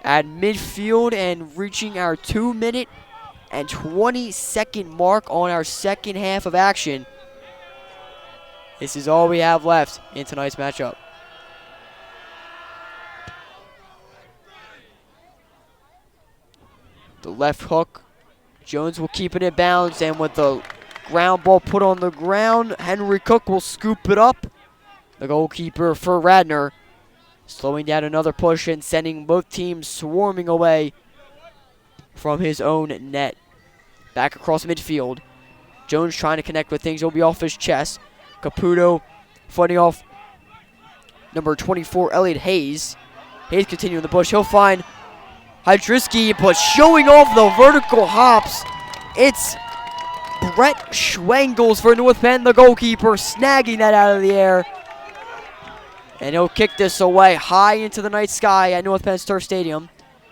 at midfield, and reaching our 2-minute and 20-second mark on our second half of action. This is all we have left in tonight's matchup. The left hook, Jones will keep it in bounds, and with the ground ball put on the ground, Henry Cook will scoop it up. The goalkeeper for Radnor slowing down another push and sending both teams swarming away from his own net. Back across midfield. Jones trying to connect with things. He'll be off his chest. Caputo fighting off number 24, Elliot Hayes. Hayes continuing the push. He'll find Hydriski, but showing off the vertical hops, it's Brett Schwengels for North Penn, the goalkeeper, snagging that out of the air. And he'll kick this away high into the night sky at North Penn's Turf Stadium.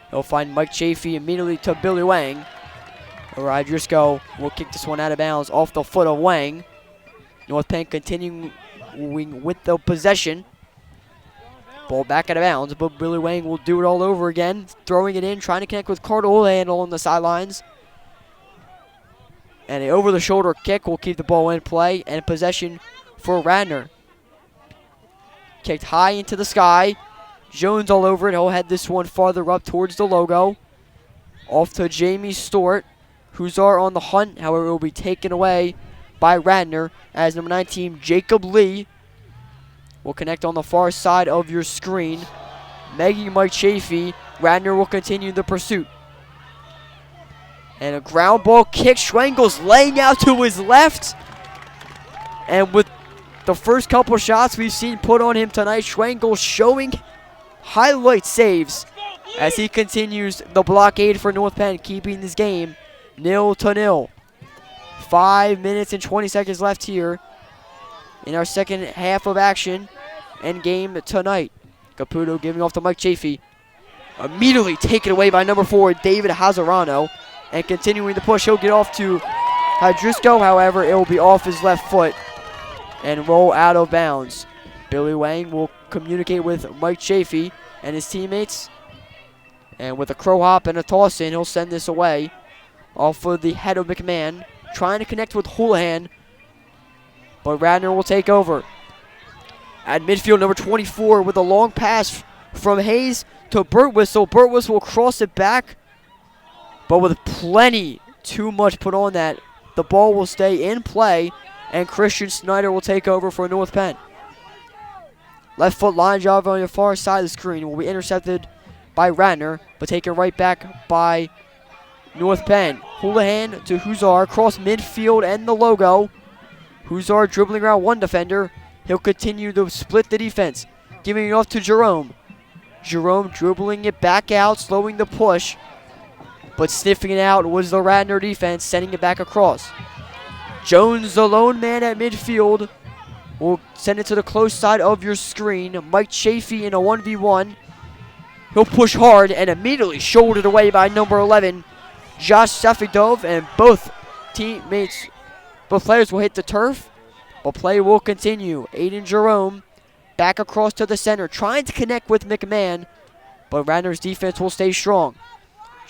He'll find Mike Chafee immediately to Billy Wang. Hydrisko will kick this one out of bounds off the foot of Wang. North Penn continuing with the possession. Ball back out of bounds, but Billy Wang will do it all over again. Throwing it in, trying to connect with Carter Houlihan on the sidelines. And an over-the-shoulder kick will keep the ball in play and possession for Radnor. Kicked high into the sky. Jones all over it. He'll head this one farther up towards the logo. Off to Jamie Stewart. Huzar on the hunt. However, it will be taken away by Radnor as number 19, Jacob Lee, will connect on the far side of your screen. Maggie Mike Chafee. Radnor will continue the pursuit. And a ground ball kick. Schwengel's laying out to his left. And with the first couple shots we've seen put on him tonight, Schwengel showing highlight saves as he continues the blockade for North Penn, keeping this game 0-0. 5 minutes and 20 seconds left here in our second half of action and game tonight. Caputo giving off to Mike Chafee. Immediately taken away by number 4, David Hazarano. And continuing the push, he'll get off to Hadrisco. However, it will be off his left foot and roll out of bounds. Billy Wang will communicate with Mike Chafee and his teammates. And with a crow hop and a toss in, he'll send this away off of the head of McMahon. Trying to connect with Houlihan, but Radnor will take over. At midfield, number 24 with a long pass from Hayes to Burtwhistle. Burtwhistle will cross it back, but with plenty too much put on that, the ball will stay in play, and Christian Snyder will take over for North Penn. Left foot line drive on the far side of the screen will be intercepted by Radnor, but taken right back by North Penn. Houlihan to Huzar, across midfield and the logo. Huzar dribbling around one defender. He'll continue to split the defense, giving it off to Jerome. Jerome dribbling it back out, slowing the push, but sniffing it out was the Radnor defense, sending it back across. Jones, the lone man at midfield, will send it to the close side of your screen. Mike Chafee in a 1v1. He'll push hard and immediately shouldered away by number 11, Josh Safidov, and both players will hit the turf, but play will continue. Aiden Jerome back across to the center, trying to connect with McMahon, but Radnor's defense will stay strong.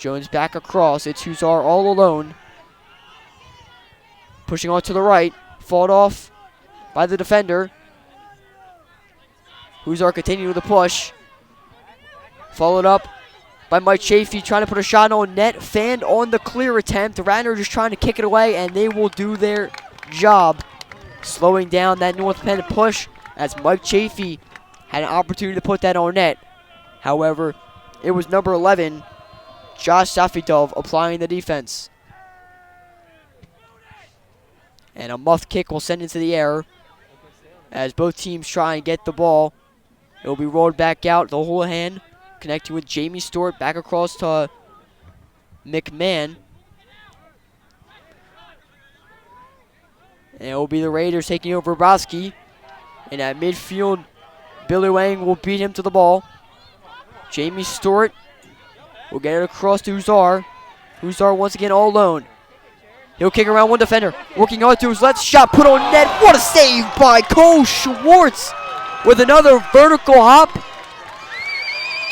Jones back across. It's Huzar all alone. Pushing on to the right. Fought off by the defender. Huzar continuing the push. Followed up by Mike Chafee, trying to put a shot on net. Fanned on the clear attempt. Radnor just trying to kick it away, and they will do their job, slowing down that North Penn push as Mike Chafee had an opportunity to put that on net. However, it was number 11, Josh Safidov, applying the defense. And a muff kick will send into the air as both teams try and get the ball. It will be rolled back out. The Houlihan connecting with Jamie Stewart, back across to McMahon. And it will be the Raiders taking over Broski. And at midfield, Billy Wang will beat him to the ball. Jamie Stewart will get it across to Huzar. Huzar once again all alone. He'll kick around one defender. Working on to his left, shot put on net. What a save by Cole Schwartz with another vertical hop.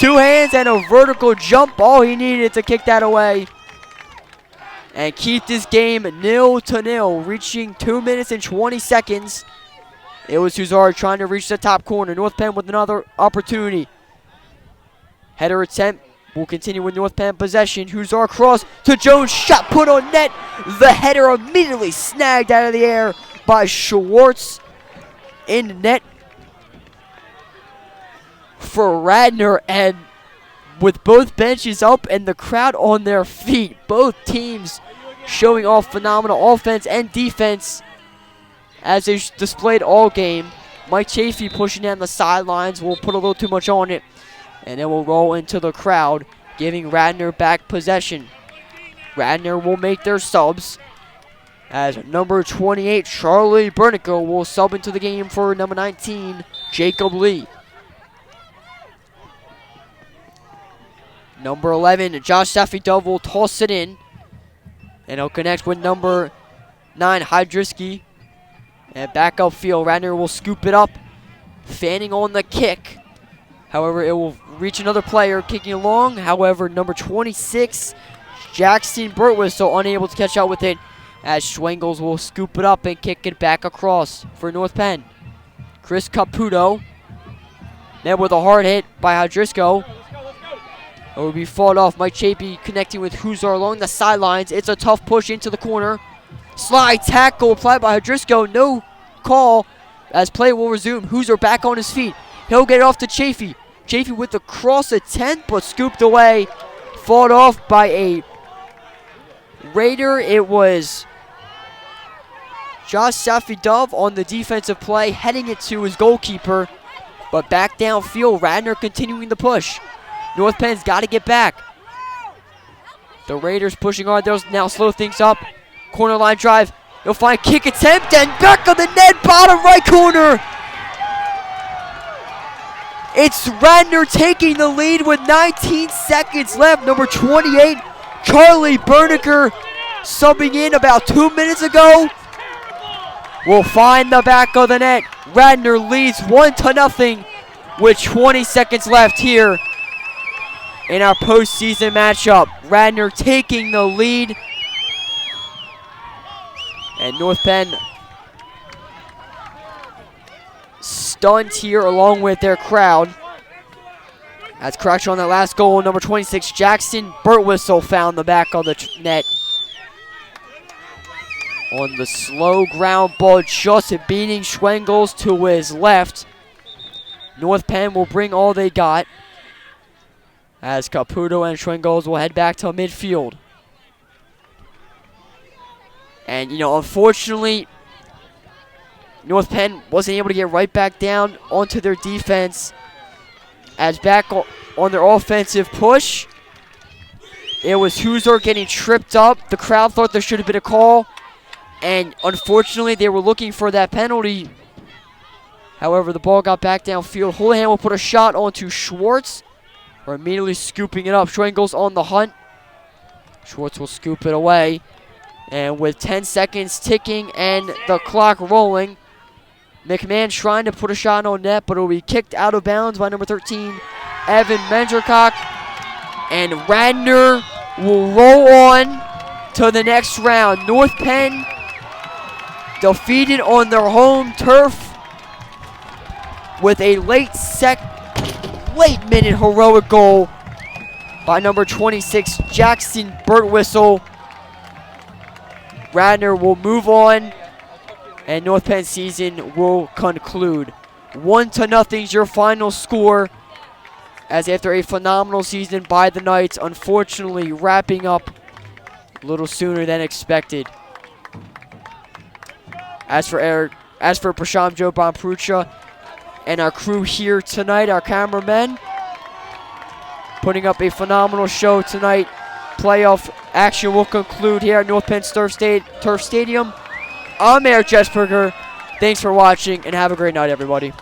2 hands and a vertical jump. All he needed to kick that away and keep this game 0-0, reaching 2 minutes and 20 seconds. It was Huzar trying to reach the top corner. North Penn with another opportunity. Header attempt will continue with North Penn possession. Huzar cross to Jones. Shot put on net. The header immediately snagged out of the air by Schwartz. In net for Radnor, and with both benches up and the crowd on their feet, both teams showing off phenomenal offense and defense as they displayed all game. Mike Chafee pushing down the sidelines will put a little too much on it, and it will roll into the crowd, giving Radnor back possession. Radnor will make their subs as number 28, Charlie Bernico, will sub into the game for number 19, Jacob Lee. Number 11, Josh Safidov, will toss it in, and he'll connect with number 9, Hydriski. And back upfield, Radnor will scoop it up, fanning on the kick. However, it will reach another player kicking along. However, number 26, Jackson Burtwhistle, unable to catch up with it, as Schwengels will scoop it up and kick it back across for North Penn. Chris Caputo, met with a hard hit by Hadrisco. It will be fought off. Mike Chapey connecting with Huzar along the sidelines. It's a tough push into the corner. Slide tackle applied by Hadrisco. No call as play will resume. Huzar back on his feet. He'll get it off to Chafee. Chafee with the cross attempt, but scooped away. Fought off by a Raider. It was Josh Safi-Dove on the defensive play, heading it to his goalkeeper. But back downfield, Radnor continuing the push. North Penn's got to get back. The Raiders pushing hard. They'll now slow things up. Corner line drive. They'll find kick attempt and back of the net, bottom right corner. It's Radnor taking the lead with 19 seconds left. Number 28, Charlie Berniker, subbing in about 2 minutes ago, will find the back of the net. Radnor leads 1-0 with 20 seconds left here in our postseason matchup. Radnor taking the lead. And North Penn stunned here along with their crowd. As correction on that last goal, number 26, Jackson Burtwhistle found the back of the net. On the slow ground ball, just beating Schwengels to his left. North Penn will bring all they got, as Caputo and Schwengels will head back to midfield. And, you know, unfortunately, North Penn wasn't able to get right back down onto their defense, as back on their offensive push, it was Huzar getting tripped up. The crowd thought there should have been a call, and unfortunately, they were looking for that penalty. However, the ball got back downfield. Houlihan will put a shot onto Schwartz, or immediately scooping it up. Schwengels on the hunt. Schwartz will scoop it away. And with 10 seconds ticking and the clock rolling, McMahon trying to put a shot on net, but it will be kicked out of bounds by number 13, Evan Mendercock. And Radnor will roll on to the next round. North Penn defeated on their home turf with a late minute heroic goal by number 26, Jackson Burtwhistle. Radnor will move on, and North Penn season will conclude. 1-0 is your final score, as after a phenomenal season by the Knights, unfortunately wrapping up a little sooner than expected. As for Prasham Joe Bonprucha and our crew here tonight, our cameramen, putting up a phenomenal show tonight. Playoff action will conclude here at North Penn Turf Stadium. I'm Eric Jesperger. Thanks for watching, and have a great night, everybody.